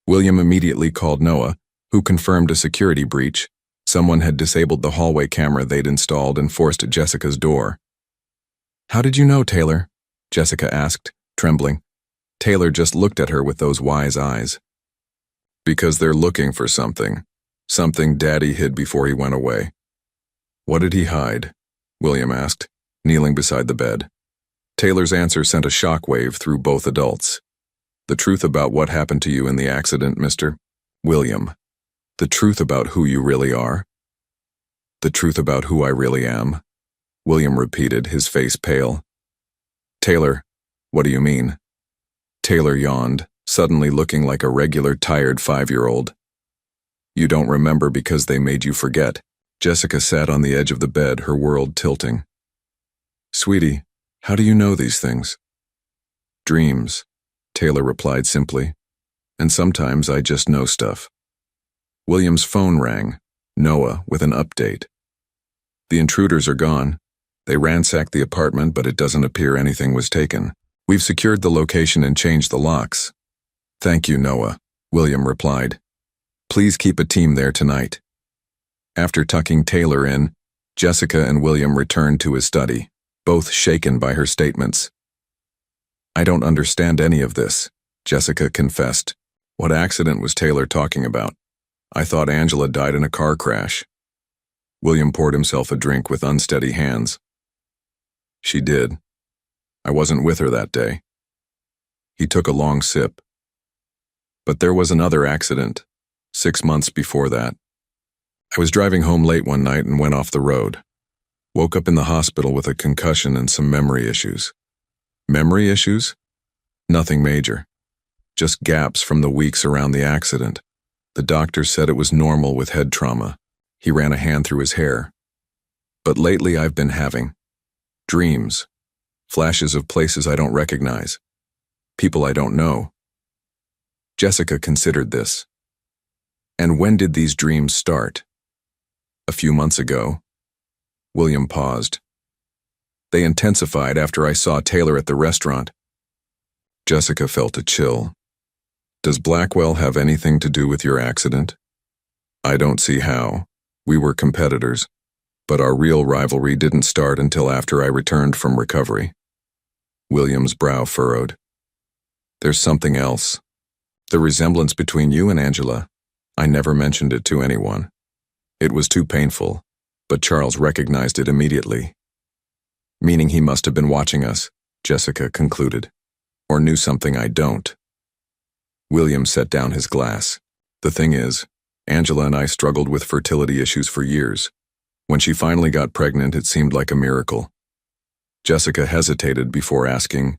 William immediately called Noah, who confirmed a security breach. Someone had disabled the hallway camera they'd installed and forced Jessica's door. How did you know, Taylor? Jessica asked, trembling. Taylor just looked at her with those wise eyes. Because they're looking for something. Something Daddy hid before he went away. What did he hide? William asked, kneeling beside the bed. Taylor's answer sent a shockwave through both adults. The truth about what happened to you in the accident, Mr. William. The truth about who you really are. The truth about who I really am, William repeated, his face pale. Taylor, what do you mean? Taylor yawned, suddenly looking like a regular tired 5-year-old. You don't remember because they made you forget. Jessica sat on the edge of the bed, her world tilting. Sweetie, how do you know these things? Dreams, Taylor replied simply. And sometimes I just know stuff. William's phone rang, Noah with an update. The intruders are gone. They ransacked the apartment, but it doesn't appear anything was taken. We've secured the location and changed the locks. Thank you, Noah, William replied. Please keep a team there tonight. After tucking Taylor in, Jessica and William returned to his study, both shaken by her statements. I don't understand any of this, Jessica confessed. What accident was Taylor talking about? I thought Angela died in a car crash. William poured himself a drink with unsteady hands. She did. I wasn't with her that day. He took a long sip. But there was another accident, 6 months before that. I was driving home late one night and went off the road. Woke up in the hospital with a concussion and some memory issues. Memory issues? Nothing major. Just gaps from the weeks around the accident. The doctor said it was normal with head trauma. He ran a hand through his hair. But lately I've been having dreams, flashes of places I don't recognize, people I don't know. Jessica considered this. And when did these dreams start? A few months ago. William paused. They intensified after I saw Taylor at the restaurant. Jessica felt a chill. Does Blackwell have anything to do with your accident? I don't see how. We were competitors, but our real rivalry didn't start until after I returned from recovery. William's brow furrowed. There's something else. The resemblance between you and Angela. I never mentioned it to anyone. It was too painful, but Charles recognized it immediately. Meaning he must have been watching us, Jessica concluded, or knew something I don't. William set down his glass. The thing is, Angela and I struggled with fertility issues for years. When she finally got pregnant, it seemed like a miracle. Jessica hesitated before asking,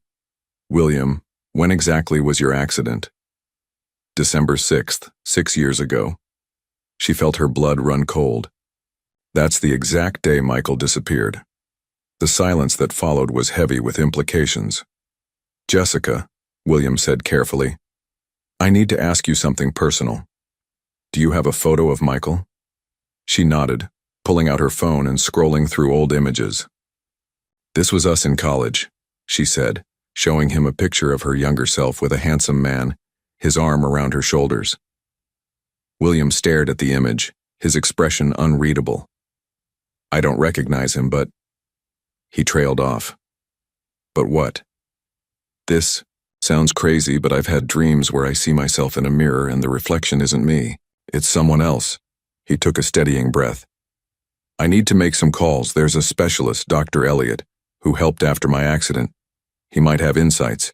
William, when exactly was your accident? December 6th, 6 years ago. She felt her blood run cold. That's the exact day Michael disappeared. The silence that followed was heavy with implications. Jessica, William said carefully, I need to ask you something personal. Do you have a photo of Michael? She nodded, pulling out her phone and scrolling through old images. This was us in college, she said, showing him a picture of her younger self with a handsome man, his arm around her shoulders. William stared at the image, his expression unreadable. I don't recognize him, but... He trailed off. But what? This sounds crazy, but I've had dreams where I see myself in a mirror and the reflection isn't me. It's someone else. He took a steadying breath. I need to make some calls. There's a specialist, Dr. Elliot, who helped after my accident. He might have insights.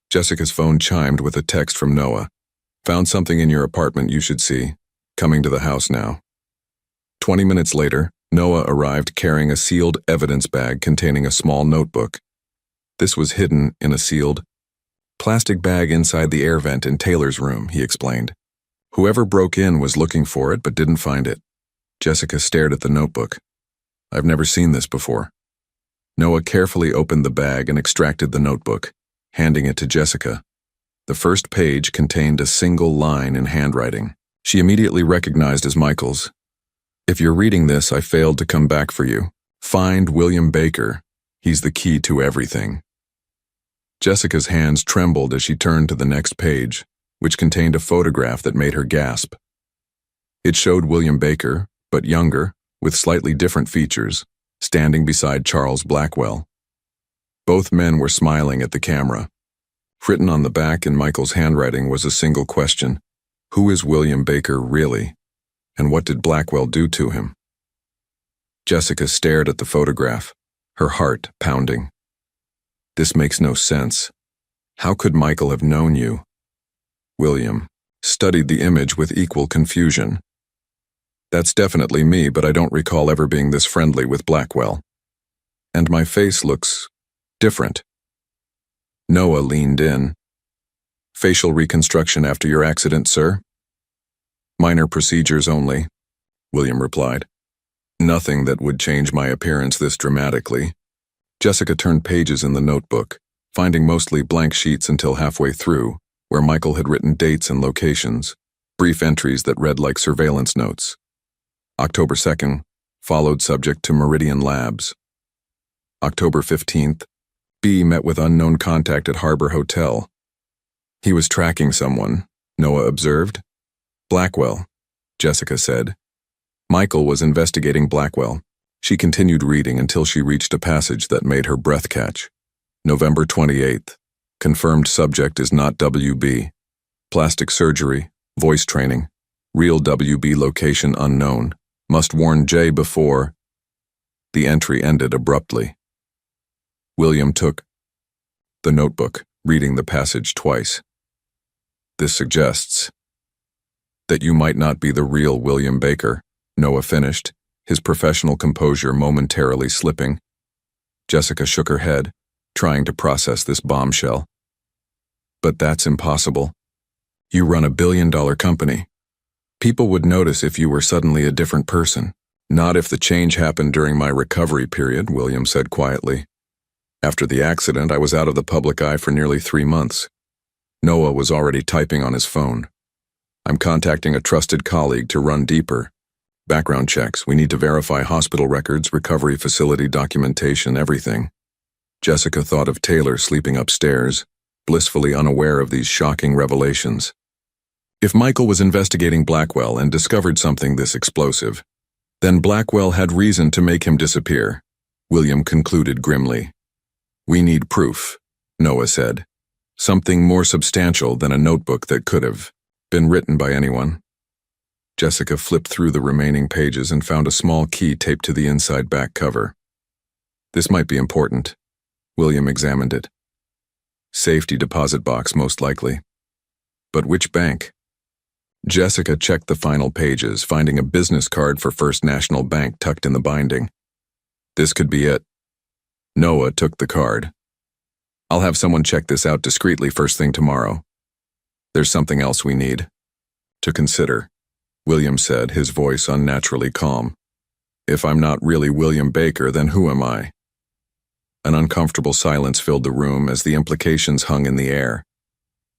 Jessica's phone chimed with a text from Noah. Found something in your apartment you should see. Coming to the house now. 20 minutes later, Noah arrived carrying a sealed evidence bag containing a small notebook. This was hidden in a sealed plastic bag inside the air vent in Taylor's room, he explained. Whoever broke in was looking for it but didn't find it. Jessica stared at the notebook. I've never seen this before. Noah carefully opened the bag and extracted the notebook, handing it to Jessica. The first page contained a single line in handwriting. She immediately recognized as Michael's. If you're reading this, I failed to come back for you. Find William Baker. He's the key to everything. Jessica's hands trembled as she turned to the next page, which contained a photograph that made her gasp. It showed William Baker, but younger, with slightly different features, standing beside Charles Blackwell. Both men were smiling at the camera. Written on the back in Michael's handwriting was a single question. Who is William Baker really? And what did Blackwell do to him? Jessica stared at the photograph, her heart pounding. This makes no sense. How could Michael have known you? William studied the image with equal confusion. That's definitely me, but I don't recall ever being this friendly with Blackwell. And my face looks different. Noah leaned in. Facial reconstruction after your accident, sir? Minor procedures only, William replied. Nothing that would change my appearance this dramatically. Jessica turned pages in the notebook, finding mostly blank sheets until halfway through, where Michael had written dates and locations, brief entries that read like surveillance notes. October 2nd, followed subject to Meridian Labs. October 15th, B met with unknown contact at Harbor Hotel. He was tracking someone, Noah observed. Blackwell, Jessica said. Michael was investigating Blackwell. She continued reading until she reached a passage that made her breath catch. November 28th. Confirmed subject is not WB. Plastic surgery, voice training. Real WB location unknown. Must warn J before. The entry ended abruptly. William took the notebook, reading the passage twice. This suggests that you might not be the real William Baker, Noah finished, his professional composure momentarily slipping. Jessica shook her head, trying to process this bombshell. But that's impossible. You run a billion-dollar company. People would notice if you were suddenly a different person. Not if the change happened during my recovery period, William said quietly. After the accident, I was out of the public eye for nearly 3 months. Noah was already typing on his phone. I'm contacting a trusted colleague to run deeper. Background checks, we need to verify hospital records, recovery facility documentation, everything. Jessica thought of Taylor sleeping upstairs, blissfully unaware of these shocking revelations. If Michael was investigating Blackwell and discovered something this explosive, then Blackwell had reason to make him disappear, William concluded grimly. We need proof, Noah said. Something more substantial than a notebook that could have been written by anyone. Jessica flipped through the remaining pages and found a small key taped to the inside back cover. This might be important. William examined it. Safety deposit box, most likely. But which bank? Jessica checked the final pages, finding a business card for First National Bank tucked in the binding. This could be it. Noah took the card. I'll have someone check this out discreetly first thing tomorrow. There's something else we need to consider, William said, his voice unnaturally calm. If I'm not really William Baker, then who am I? An uncomfortable silence filled the room as the implications hung in the air.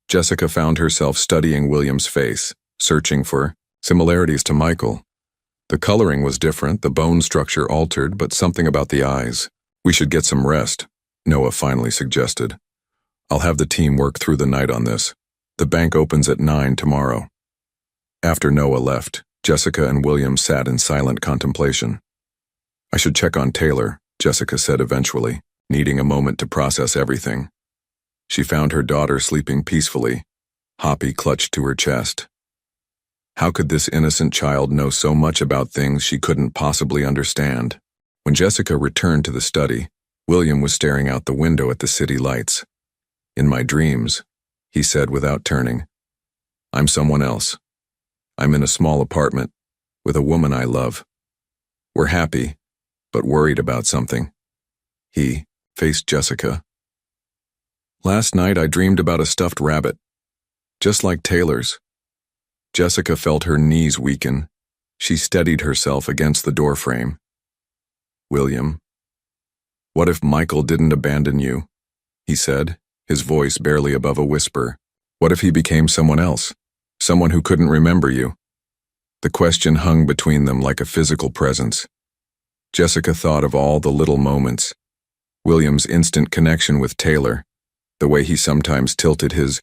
Jessica found herself studying William's face, searching for similarities to Michael. The coloring was different, the bone structure altered, but something about the eyes. We should get some rest, Noah finally suggested. I'll have the team work through the night on this. The bank opens at 9 tomorrow. After Noah left, Jessica and William sat in silent contemplation. I should check on Taylor, Jessica said eventually, needing a moment to process everything. She found her daughter sleeping peacefully, Hoppy clutched to her chest. How could this innocent child know so much about things she couldn't possibly understand? When Jessica returned to the study, William was staring out the window at the city lights. In my dreams, he said without turning, I'm someone else. I'm in a small apartment, with a woman I love. We're happy, but worried about something. He faced Jessica. Last night I dreamed about a stuffed rabbit, just like Taylor's. Jessica felt her knees weaken. She steadied herself against the doorframe. William, what if Michael didn't abandon you? He said, his voice barely above a whisper. What if he became someone else? Someone who couldn't remember you? The question hung between them like a physical presence. Jessica thought of all the little moments. William's instant connection with Taylor, the way he sometimes tilted his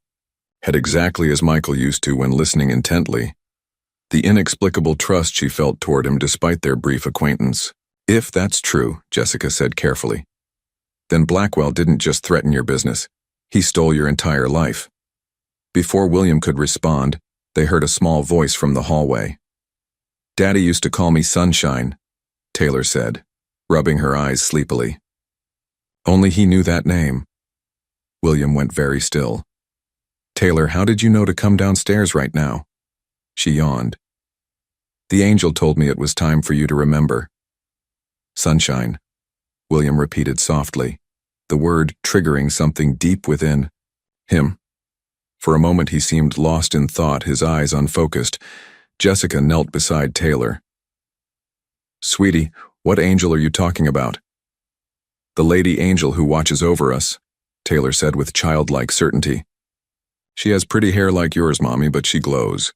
head exactly as Michael used to when listening intently. The inexplicable trust she felt toward him despite their brief acquaintance. If that's true, Jessica said carefully, then Blackwell didn't just threaten your business. He stole your entire life. Before William could respond, they heard a small voice from the hallway. Daddy used to call me Sunshine, Taylor said, rubbing her eyes sleepily. Only he knew that name. William went very still. Taylor, how did you know to come downstairs right now? She yawned. The angel told me it was time for you to remember. Sunshine, William repeated softly, the word triggering something deep within him. For a moment he seemed lost in thought, his eyes unfocused. Jessica knelt beside Taylor. Sweetie, what angel are you talking about? The lady angel who watches over us, Taylor said with childlike certainty. She has pretty hair like yours, Mommy, but she glows.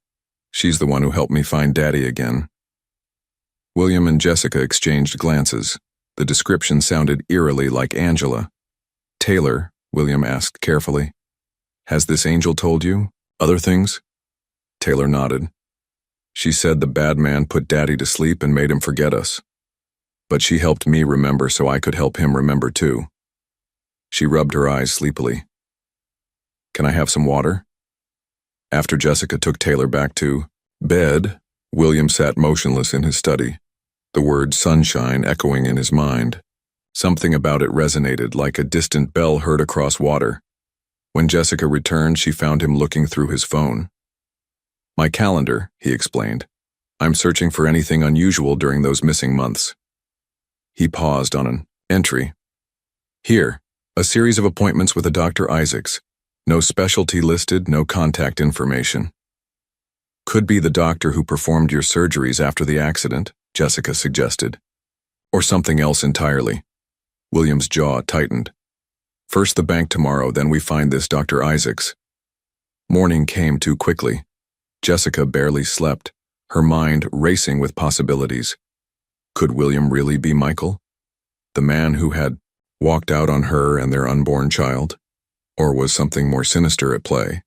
She's the one who helped me find Daddy again. William and Jessica exchanged glances. The description sounded eerily like Angela. Taylor, William asked carefully, has this angel told you other things? Taylor nodded. She said the bad man put Daddy to sleep and made him forget us. But she helped me remember so I could help him remember too. She rubbed her eyes sleepily. Can I have some water? After Jessica took Taylor back to bed, William sat motionless in his study, the word sunshine echoing in his mind. Something about it resonated like a distant bell heard across water. When Jessica returned, she found him looking through his phone. My calendar, he explained. I'm searching for anything unusual during those missing months. He paused on an entry. Here, a series of appointments with a Dr. Isaacs. No specialty listed, no contact information. Could be the doctor who performed your surgeries after the accident, Jessica suggested. Or something else entirely. William's jaw tightened. First the bank tomorrow, then we find this Dr. Isaacs. Morning came too quickly. Jessica barely slept, her mind racing with possibilities. Could William really be Michael? The man who had walked out on her and their unborn child? Or was something more sinister at play?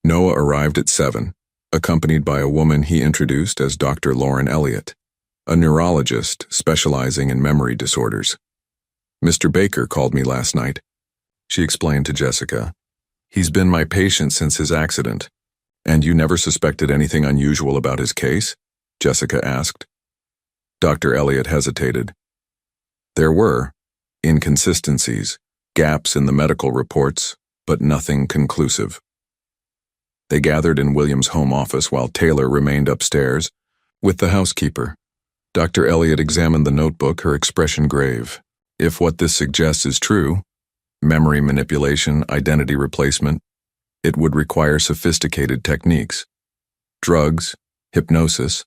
Noah arrived at 7, accompanied by a woman he introduced as Dr. Lauren Elliott, a neurologist specializing in memory disorders. Mr. Baker called me last night, she explained to Jessica. He's been my patient since his accident. And you never suspected anything unusual about his case? Jessica asked. Dr. Elliott hesitated. There were inconsistencies, gaps in the medical reports, but nothing conclusive. They gathered in William's home office while Taylor remained upstairs with the housekeeper. Dr. Elliott examined the notebook, her expression grave. If what this suggests is true, memory manipulation, identity replacement, it would require sophisticated techniques. Drugs, hypnosis,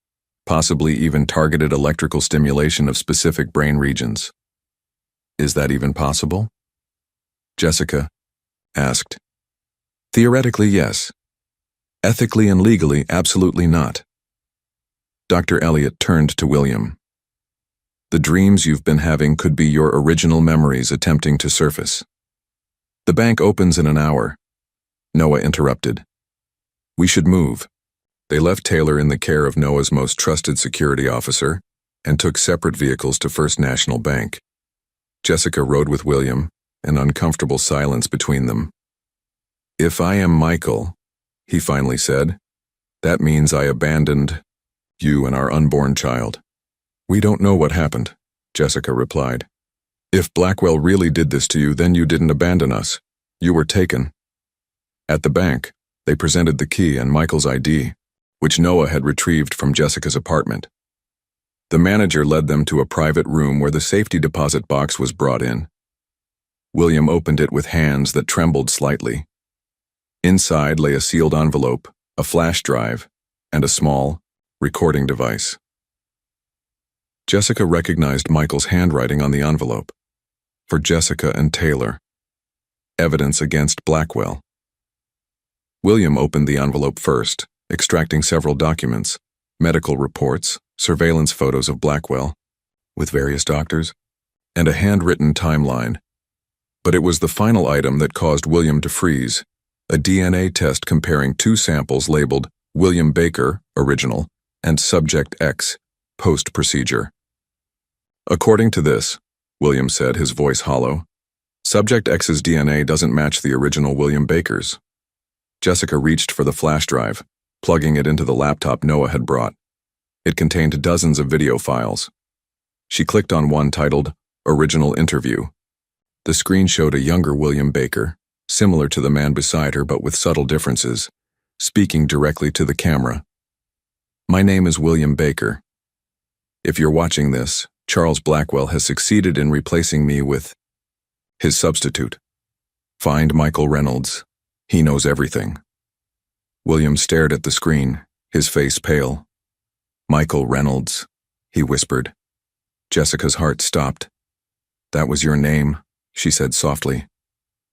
possibly even targeted electrical stimulation of specific brain regions. Is that even possible? Jessica asked. Theoretically, yes. Ethically and legally, absolutely not. Dr. Elliott turned to William. The dreams you've been having could be your original memories attempting to surface. The bank opens in an hour. Noah interrupted. We should move. They left Taylor in the care of Noah's most trusted security officer, and took separate vehicles to First National Bank. Jessica rode with William, an uncomfortable silence between them. "If I am Michael," he finally said, "that means I abandoned you and our unborn child." "We don't know what happened," Jessica replied. "If Blackwell really did this to you, then you didn't abandon us. You were taken." At the bank, they presented the key and Michael's ID, which Noah had retrieved from Jessica's apartment. The manager led them to a private room where the safety deposit box was brought in. William opened it with hands that trembled slightly. Inside lay a sealed envelope, a flash drive, and a small recording device. Jessica recognized Michael's handwriting on the envelope. For Jessica and Taylor. Evidence against Blackwell. William opened the envelope first, extracting several documents, medical reports, surveillance photos of Blackwell, with various doctors, and a handwritten timeline. But it was the final item that caused William to freeze, a DNA test comparing two samples labeled William Baker, original, and Subject X, post-procedure. "According to this," William said, his voice hollow, "Subject X's DNA doesn't match the original William Baker's." Jessica reached for the flash drive, plugging it into the laptop Noah had brought. It contained dozens of video files. She clicked on one titled Original Interview. The screen showed a younger William Baker, similar to the man beside her but with subtle differences, speaking directly to the camera. "My name is William Baker. If you're watching this, Charles Blackwell has succeeded in replacing me with his substitute. Find Michael Reynolds. He knows everything." William stared at the screen, his face pale. "Michael Reynolds," he whispered. Jessica's heart stopped. "That was your name," she said softly.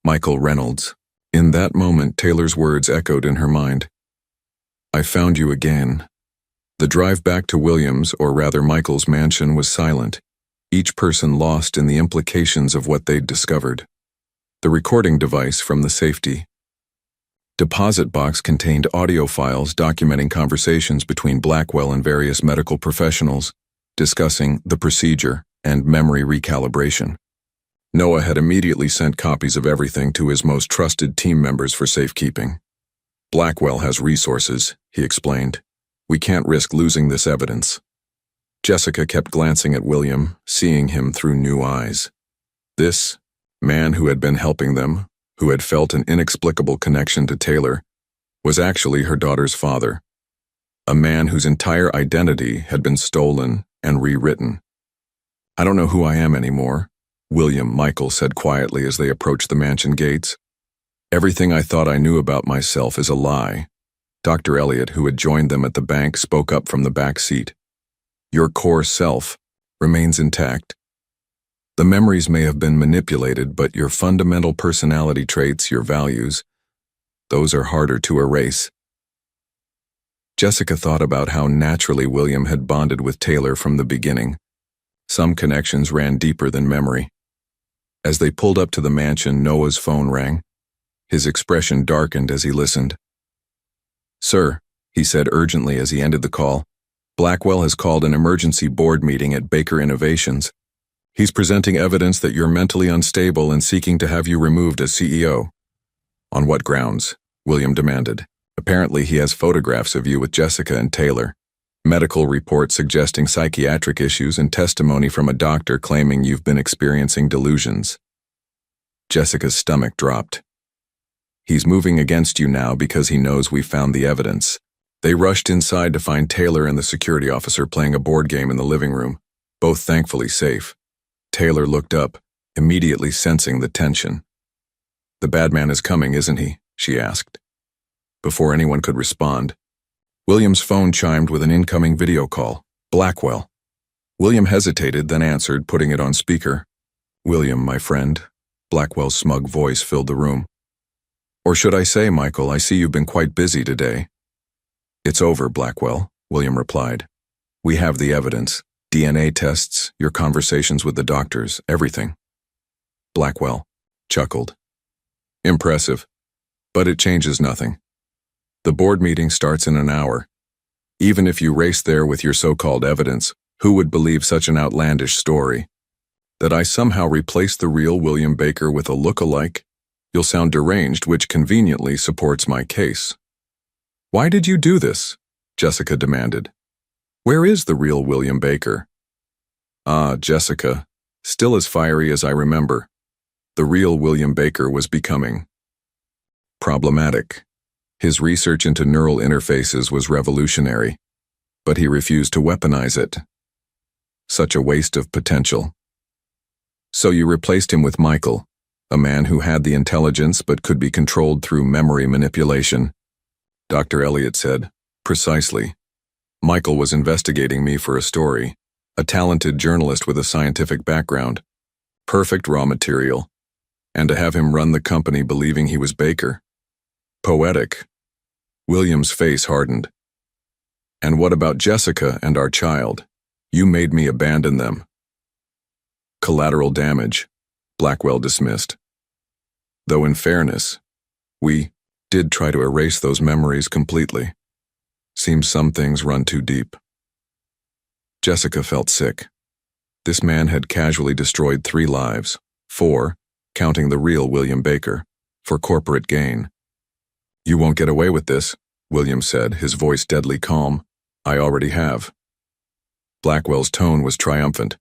"Michael Reynolds." In that moment, Taylor's words echoed in her mind. "I found you again." The drive back to William's, or rather Michael's mansion, was silent, each person lost in the implications of what they'd discovered. The recording device from the safety deposit box contained audio files documenting conversations between Blackwell and various medical professionals, discussing the procedure and memory recalibration. Noah had immediately sent copies of everything to his most trusted team members for safekeeping. "Blackwell has resources," he explained. "We can't risk losing this evidence." Jessica kept glancing at William, seeing him through new eyes. This man who had been helping them, who had felt an inexplicable connection to Taylor, was actually her daughter's father. A man whose entire identity had been stolen and rewritten. "I don't know who I am anymore," Michael said quietly as they approached the mansion gates. "Everything I thought I knew about myself is a lie." Dr. Elliot, who had joined them at the bank, spoke up from the back seat. "Your core self remains intact. The memories may have been manipulated, but your fundamental personality traits, your values, those are harder to erase." Jessica thought about how naturally William had bonded with Taylor from the beginning. Some connections ran deeper than memory. As they pulled up to the mansion, Noah's phone rang. His expression darkened as he listened. "Sir," he said urgently as he ended the call, "Blackwell has called an emergency board meeting at Baker Innovations. He's presenting evidence that you're mentally unstable and seeking to have you removed as CEO." "On what grounds?" William demanded. "Apparently he has photographs of you with Jessica and Taylor, medical reports suggesting psychiatric issues, and testimony from a doctor claiming you've been experiencing delusions." Jessica's stomach dropped. "He's moving against you now because he knows we found the evidence." They rushed inside to find Taylor and the security officer playing a board game in the living room, both thankfully safe. Taylor looked up, immediately sensing the tension. "The bad man is coming, isn't he?" she asked. Before anyone could respond, William's phone chimed with an incoming video call. "Blackwell." William hesitated, then answered, putting it on speaker. "William, my friend." Blackwell's smug voice filled the room. "Or should I say, Michael, I see you've been quite busy today." "It's over, Blackwell," William replied. "We have the evidence. DNA tests, your conversations with the doctors, everything." Blackwell chuckled. "Impressive. But it changes nothing. The board meeting starts in an hour. Even if you race there with your so-called evidence, Who would believe such an outlandish story? That I somehow replaced the real William Baker with a look-alike? You'll sound deranged, which conveniently supports my case. Why did you do this? Jessica demanded. Where is the real William Baker? Ah, Jessica, still as fiery as I remember. The real William Baker was becoming problematic. His research into neural interfaces was revolutionary, but he refused to weaponize it. Such a waste of potential. So you replaced him with Michael, a man who had the intelligence but could be controlled through memory manipulation. Dr. Elliot said, precisely. Michael was investigating me for a story, a talented journalist with a scientific background. Perfect raw material. And to have him run the company believing he was Baker. Poetic. William's face hardened. And what about Jessica and our child? You made me abandon them. Collateral damage, Blackwell dismissed. Though in fairness, we did try to erase those memories completely. Seems some things run too deep. Jessica felt sick. This man had casually destroyed 3 lives, 4, counting the real William Baker, for corporate gain. You won't get away with this, William said, his voice deadly calm. I already have. Blackwell's tone was triumphant.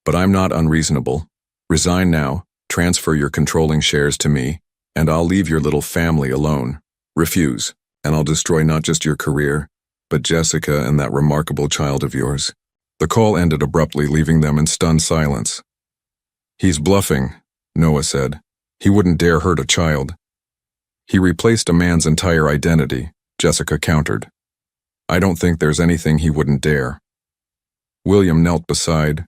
But I'm not unreasonable. Resign now, transfer your controlling shares to me, and I'll leave your little family alone. Refuse, and I'll destroy not just your career, but Jessica and that remarkable child of yours. The call ended abruptly, leaving them in stunned silence. He's bluffing, Noah said. He wouldn't dare hurt a child. He replaced a man's entire identity, Jessica countered. I don't think there's anything he wouldn't dare. William knelt beside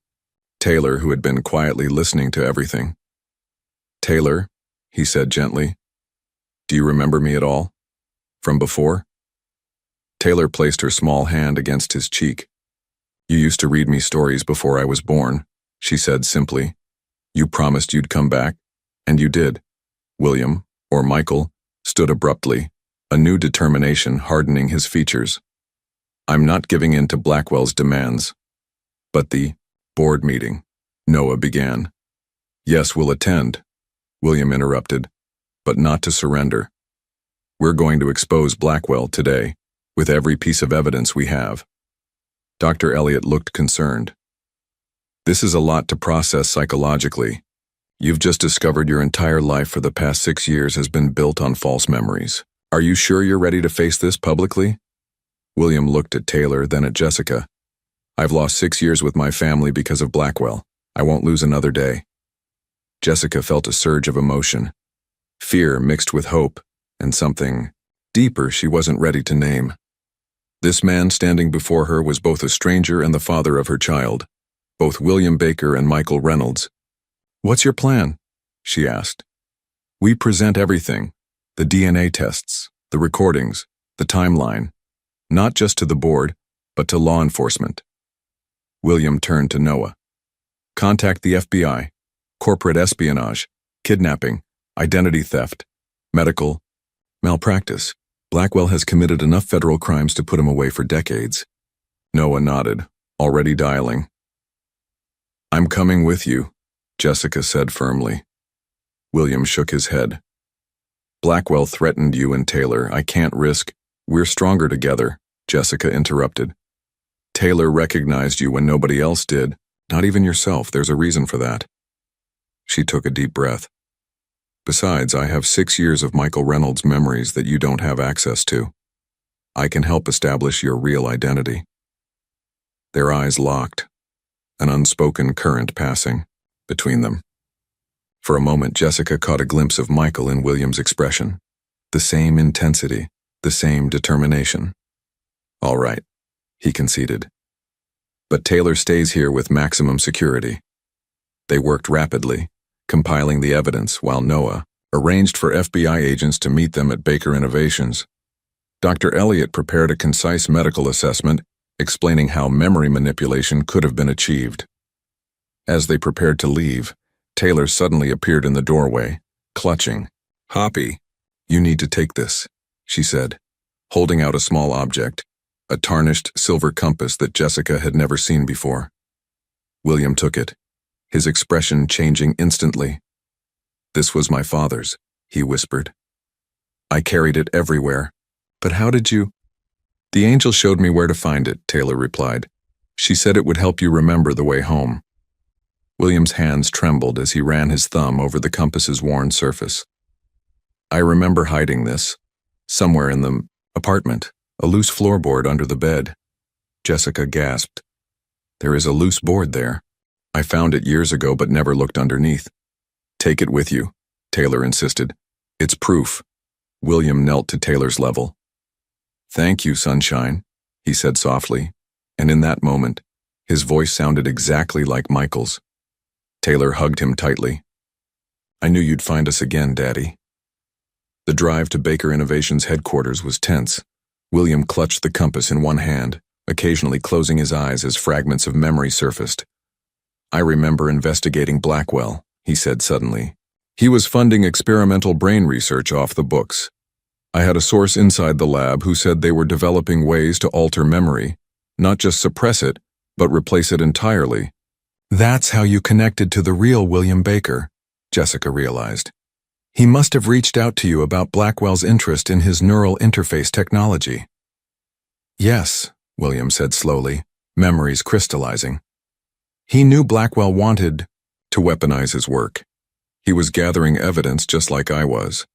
Taylor, who had been quietly listening to everything. Taylor, he said gently, do you remember me at all? From before? Taylor placed her small hand against his cheek. You used to read me stories before I was born, she said simply. You promised you'd come back, and you did. William, or Michael, stood abruptly, a new determination hardening his features. I'm not giving in to Blackwell's demands. But the board meeting, Noah began. Yes, we'll attend, William interrupted, but not to surrender. We're going to expose Blackwell today, with every piece of evidence we have. Dr. Elliot looked concerned. This is a lot to process psychologically. You've just discovered your entire life for the past 6 years has been built on false memories. Are you sure you're ready to face this publicly? William looked at Taylor, then at Jessica. I've lost 6 years with my family because of Blackwell. I won't lose another day. Jessica felt a surge of emotion. Fear mixed with hope, and something deeper she wasn't ready to name. This man standing before her was both a stranger and the father of her child, both William Baker and Michael Reynolds. What's your plan? She asked. We present everything, the DNA tests, the recordings, the timeline, not just to the board, but to law enforcement. William turned to Noah. Contact the FBI, corporate espionage, kidnapping, identity theft, medical malpractice. Blackwell has committed enough federal crimes to put him away for decades. Noah nodded, already dialing. I'm coming with you, Jessica said firmly. William shook his head. Blackwell threatened you and Taylor. I can't risk. We're stronger together, Jessica interrupted. Taylor recognized you when nobody else did, not even yourself. There's a reason for that. She took a deep breath. Besides, I have 6 years of Michael Reynolds' memories that you don't have access to. I can help establish your real identity. Their eyes locked, an unspoken current passing between them. For a moment, Jessica caught a glimpse of Michael in William's expression. The same intensity, the same determination. All right, he conceded. But Taylor stays here with maximum security. They worked rapidly, compiling the evidence while Noah arranged for FBI agents to meet them at Baker Innovations. Dr. Elliot prepared a concise medical assessment explaining how memory manipulation could have been achieved. As they prepared to leave, Taylor suddenly appeared in the doorway, clutching. Hoppy, you need to take this, she said, holding out a small object. a tarnished silver compass that Jessica had never seen before. William took it, his expression changing instantly. "This was my father's," he whispered. "I carried it everywhere. But how did you—" "The angel showed me where to find it," Taylor replied. "She said it would help you remember the way home." William's hands trembled as he ran his thumb over the compass's worn surface. "I remember hiding this, somewhere in the apartment, a loose floorboard under the bed." Jessica gasped. "There is a loose board there. I found it years ago but never looked underneath." "Take it with you," Taylor insisted. "It's proof." William knelt to Taylor's level. "Thank you, sunshine," he said softly, and in that moment, his voice sounded exactly like Michael's. Taylor hugged him tightly. "I knew you'd find us again, Daddy." The drive to Baker Innovations headquarters was tense. William clutched the compass in one hand, occasionally closing his eyes as fragments of memory surfaced. "I remember investigating Blackwell," he said suddenly. "He was funding experimental brain research off the books. I had a source inside the lab who said they were developing ways to alter memory, not just suppress it, but replace it entirely." "That's how you connected to the real William Baker," Jessica realized. "He must have reached out to you about Blackwell's interest in his neural interface technology." "Yes," William said slowly, memories crystallizing. "He knew Blackwell wanted to weaponize his work. He was gathering evidence just like I was."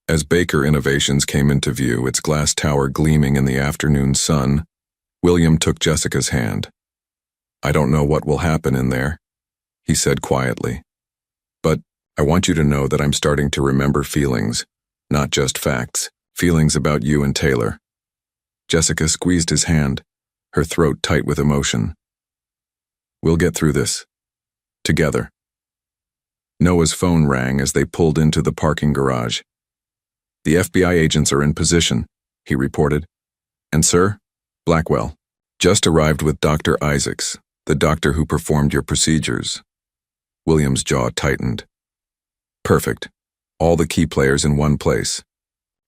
As Baker Innovations came into view, its glass tower gleaming in the afternoon sun, William took Jessica's hand. "I don't know what will happen in there," he said quietly. "But I want you to know that I'm starting to remember feelings, not just facts, feelings about you and Taylor." Jessica squeezed his hand, her throat tight with emotion. "We'll get through this. Together." Noah's phone rang as they pulled into the parking garage. "The FBI agents are in position," he reported. "And sir, Blackwell just arrived with Dr. Isaacs, the doctor who performed your procedures." William's jaw tightened. "Perfect. All the key players in one place."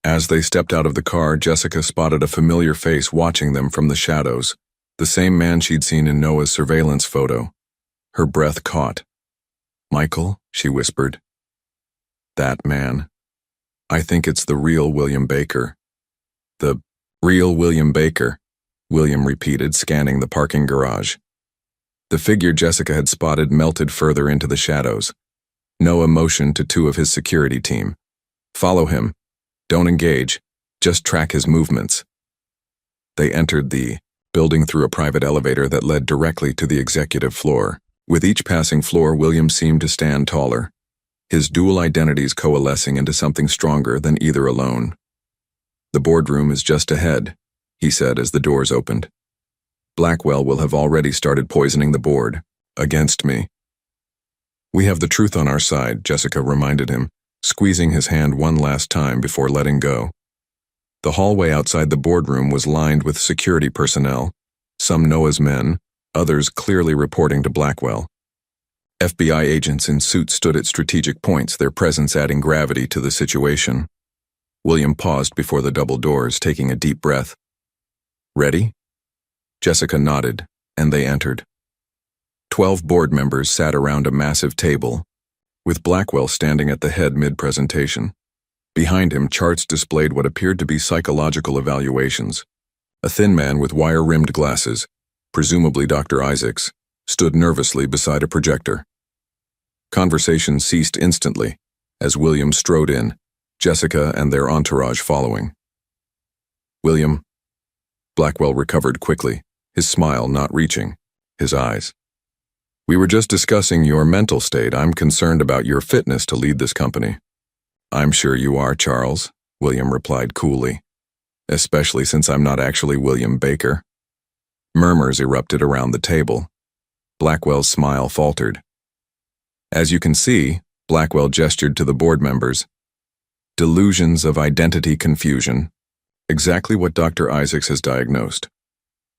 As they stepped out of the car, Jessica spotted a familiar face watching them from the shadows, the same man she'd seen in Noah's surveillance photo. Her breath caught. "Michael," she whispered. "That man. I think it's the real William Baker." "The real William Baker," William repeated, scanning the parking garage. The figure Jessica had spotted melted further into the shadows. Noah motioned to two of his security team. "Follow him. Don't engage. Just track his movements." They entered the building through a private elevator that led directly to the executive floor. With each passing floor, William seemed to stand taller, his dual identities coalescing into something stronger than either alone. "The boardroom is just ahead," he said as the doors opened. "Blackwell will have already started poisoning the board, against me." "We have the truth on our side," Jessica reminded him, squeezing his hand one last time before letting go. The hallway outside the boardroom was lined with security personnel, some Noah's men, others clearly reporting to Blackwell. FBI agents in suits stood at strategic points, their presence adding gravity to the situation. William paused before the double doors, taking a deep breath. "Ready?" Jessica nodded, and they entered. 12 board members sat around a massive table, with Blackwell standing at the head mid-presentation. Behind him, charts displayed what appeared to be psychological evaluations. A thin man with wire-rimmed glasses, presumably Dr. Isaacs, stood nervously beside a projector. Conversation ceased instantly as William strode in, Jessica and their entourage following. "William." Blackwell recovered quickly, his smile not reaching his eyes. "We were just discussing your mental state. I'm concerned about your fitness to lead this company." "I'm sure you are, Charles," William replied coolly, "especially since I'm not actually William Baker." Murmurs erupted around the table. Blackwell's smile faltered. "As you can see," Blackwell gestured to the board members, "delusions of identity confusion. Exactly what Dr. Isaacs has diagnosed."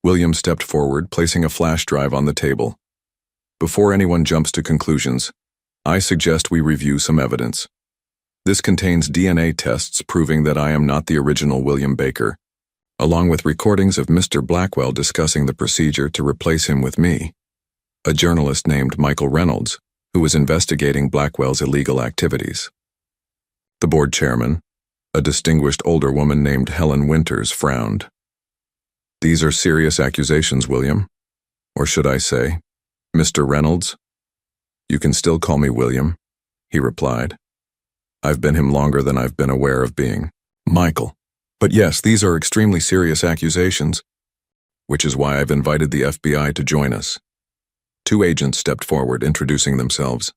William stepped forward, placing a flash drive on the table. "Before anyone jumps to conclusions, I suggest we review some evidence. This contains DNA tests proving that I am not the original William Baker. along with recordings of Mr. Blackwell discussing the procedure to replace him with me, a journalist named Michael Reynolds, who was investigating Blackwell's illegal activities. The board chairman, a distinguished older woman named Helen Winters, frowned. "These are serious accusations, William. Or should I say, Mr. Reynolds?" "You can still call me William," he replied. "I've been him longer than I've been aware of being Michael. But yes, these are extremely serious accusations, which is why I've invited the FBI to join us." Two agents stepped forward, introducing themselves.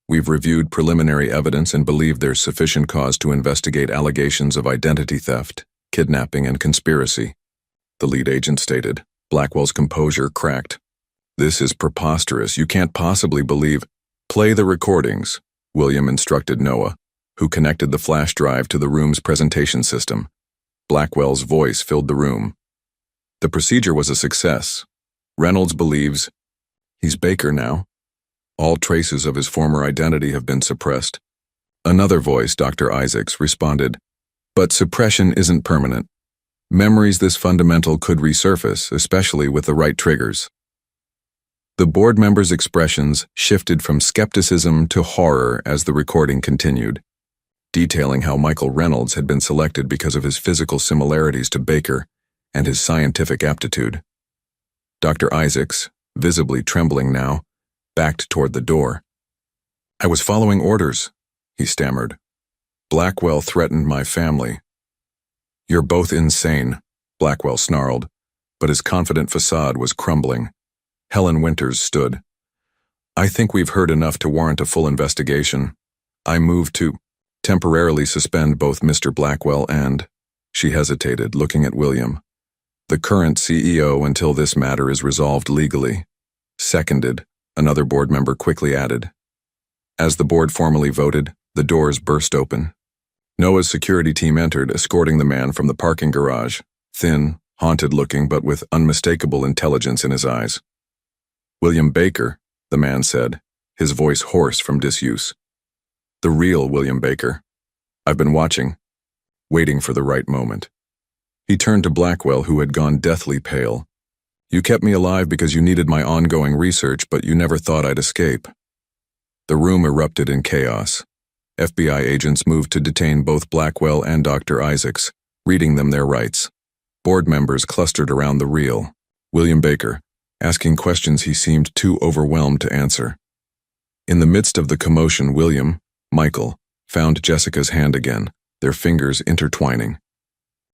"We've reviewed preliminary evidence and believe there's sufficient cause to investigate allegations of identity theft, kidnapping, and conspiracy," the lead agent stated. Blackwell's composure cracked. "This is preposterous. You can't possibly believe—" "Play the recordings," William instructed Noah, who connected the flash drive to the room's presentation system. Blackwell's voice filled the room. "The procedure was a success. Reynolds believes he's Baker now. All traces of his former identity have been suppressed." Another voice, Dr. Isaacs, responded, "But suppression isn't permanent. Memories this fundamental could resurface, especially with the right triggers." The board members' expressions shifted from skepticism to horror as the recording continued, detailing how Michael Reynolds had been selected because of his physical similarities to Baker and his scientific aptitude. Dr. Isaacs, visibly trembling now, backed toward the door. "I was following orders," he stammered. "Blackwell threatened my family." "You're both insane," Blackwell snarled, but his confident facade was crumbling. Helen Winters stood. "I think we've heard enough to warrant a full investigation. I move to temporarily suspend both Mr. Blackwell and—" She hesitated, looking at William. "The current CEO until this matter is resolved legally." "Seconded," another board member quickly added. As the board formally voted, the doors burst open. Noah's security team entered, escorting the man from the parking garage, thin, haunted-looking but with unmistakable intelligence in his eyes. "William Baker," the man said, his voice hoarse from disuse. "The real William Baker. I've been watching, waiting for the right moment." He turned to Blackwell, who had gone deathly pale. "You kept me alive because you needed my ongoing research, but you never thought I'd escape." The room erupted in chaos. FBI agents moved to detain both Blackwell and Dr. Isaacs, reading them their rights. Board members clustered around the real William Baker, asking questions he seemed too overwhelmed to answer. In the midst of the commotion, Michael, found Jessica's hand again, their fingers intertwining.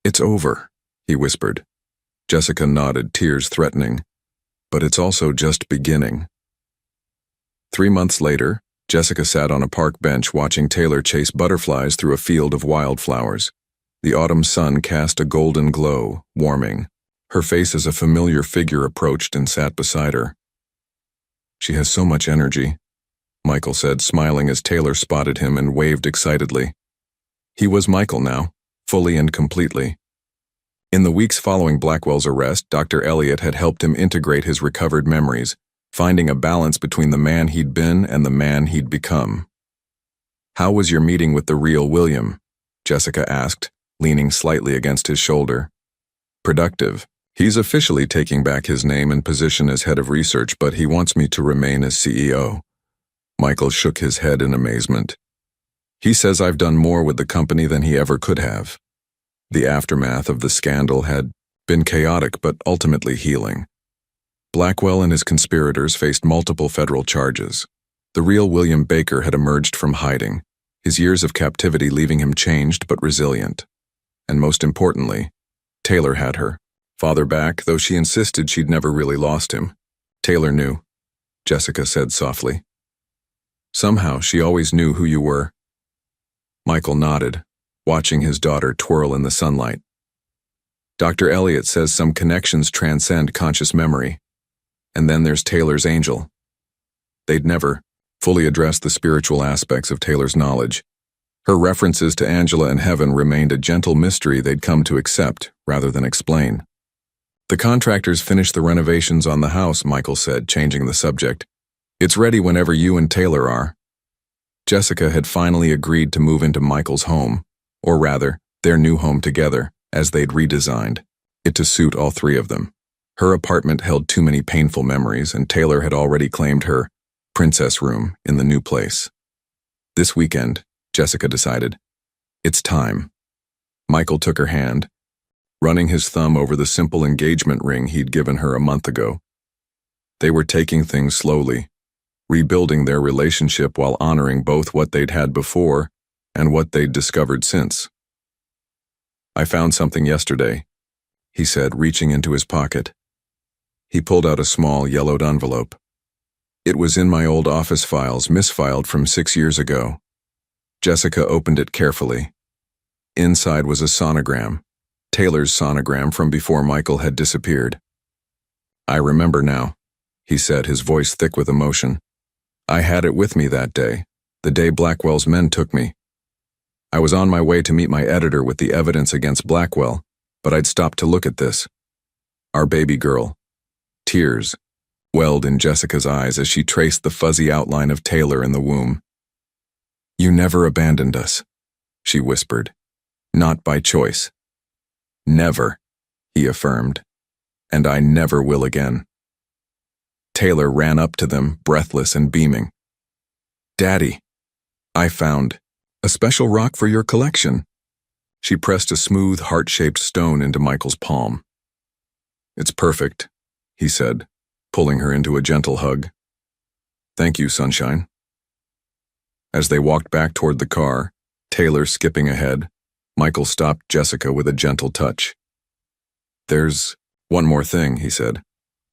"It's over," he whispered. Jessica nodded, tears threatening. "But it's also just beginning." 3 months later, Jessica sat on a park bench watching Taylor chase butterflies through a field of wildflowers. The autumn sun cast a golden glow, warming. Her face as a familiar figure approached and sat beside her. "She has so much energy," Michael said, smiling as Taylor spotted him and waved excitedly. He was Michael now, fully and completely. In the weeks following Blackwell's arrest, Dr. Elliott had helped him integrate his recovered memories, finding a balance between the man he'd been and the man he'd become. "How was your meeting with the real William?" Jessica asked, leaning slightly against his shoulder. "Productive. He's officially taking back his name and position as head of research, but he wants me to remain as CEO." Michael shook his head in amazement. "He says I've done more with the company than he ever could have." The aftermath of the scandal had been chaotic but ultimately healing. Blackwell and his conspirators faced multiple federal charges. The real William Baker had emerged from hiding, his years of captivity leaving him changed but resilient. And most importantly, Taylor had her father back, though she insisted she'd never really lost him. "Taylor knew," Jessica said softly. "Somehow she always knew who you were." Michael nodded, watching his daughter twirl in the sunlight. "Dr. Elliott says some connections transcend conscious memory. And then there's Taylor's angel." They'd never fully addressed the spiritual aspects of Taylor's knowledge. Her references to Angela and heaven remained a gentle mystery they'd come to accept rather than explain. "The contractors finished the renovations on the house," Michael said, changing the subject. "It's ready whenever you and Taylor are." Jessica had finally agreed to move into Michael's home, or rather, their new home together, as they'd redesigned it to suit all three of them. Her apartment held too many painful memories, and Taylor had already claimed her princess room in the new place. This weekend, Jessica decided, it's time. Michael took her hand, running his thumb over the simple engagement ring he'd given her a month ago. They were taking things slowly, rebuilding their relationship while honoring both what they'd had before and what they'd discovered since. I found something yesterday, he said, reaching into his pocket. He pulled out a small, yellowed envelope. It was in my old office files, misfiled from 6 years ago. Jessica opened it carefully. Inside was a sonogram, Taylor's sonogram from before Michael had disappeared. I remember now, he said, his voice thick with emotion. I had it with me that day, the day Blackwell's men took me. I was on my way to meet my editor with the evidence against Blackwell, but I'd stopped to look at this. Our baby girl. Tears welled in Jessica's eyes as she traced the fuzzy outline of Taylor in the womb. You never abandoned us, she whispered. Not by choice. Never, he affirmed. And I never will again. Taylor ran up to them, breathless and beaming. Daddy, I found a special rock for your collection. She pressed a smooth, heart-shaped stone into Michael's palm. It's perfect, he said, pulling her into a gentle hug. Thank you, sunshine. As they walked back toward the car, Taylor skipping ahead, Michael stopped Jessica with a gentle touch. There's one more thing, he said.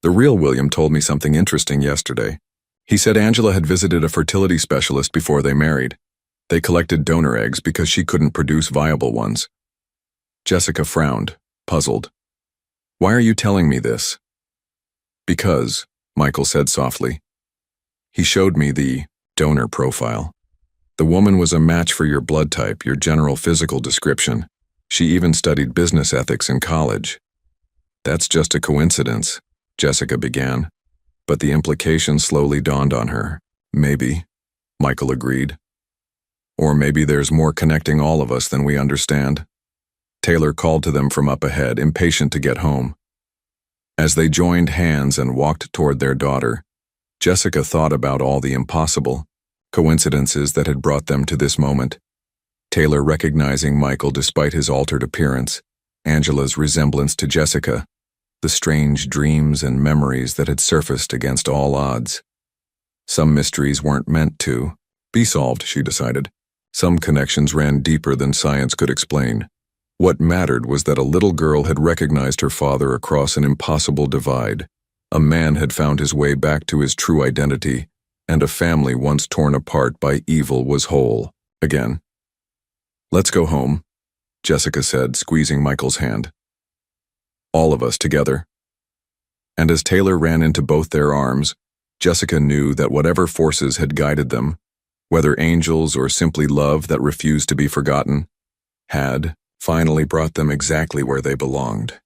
The real William told me something interesting yesterday. He said Angela had visited a fertility specialist before they married. They collected donor eggs because she couldn't produce viable ones. Jessica frowned, puzzled. Why are you telling me this? Because, Michael said softly. He showed me the donor profile. The woman was a match for your blood type, your general physical description. She even studied business ethics in college. That's just a coincidence, Jessica began, but the implication slowly dawned on her. Maybe, Michael agreed. Or maybe there's more connecting all of us than we understand. Taylor called to them from up ahead, impatient to get home. As they joined hands and walked toward their daughter, Jessica thought about all the impossible coincidences that had brought them to this moment. Taylor recognizing Michael despite his altered appearance, Angela's resemblance to Jessica, the strange dreams and memories that had surfaced against all odds. Some mysteries weren't meant to be solved, she decided. Some connections ran deeper than science could explain. What mattered was that a little girl had recognized her father across an impossible divide. A man had found his way back to his true identity, and a family once torn apart by evil was whole again. Let's go home, Jessica said, squeezing Michael's hand. All of us together. And as Taylor ran into both their arms, Jessica knew that whatever forces had guided them, whether angels or simply love that refused to be forgotten, had finally brought them exactly where they belonged.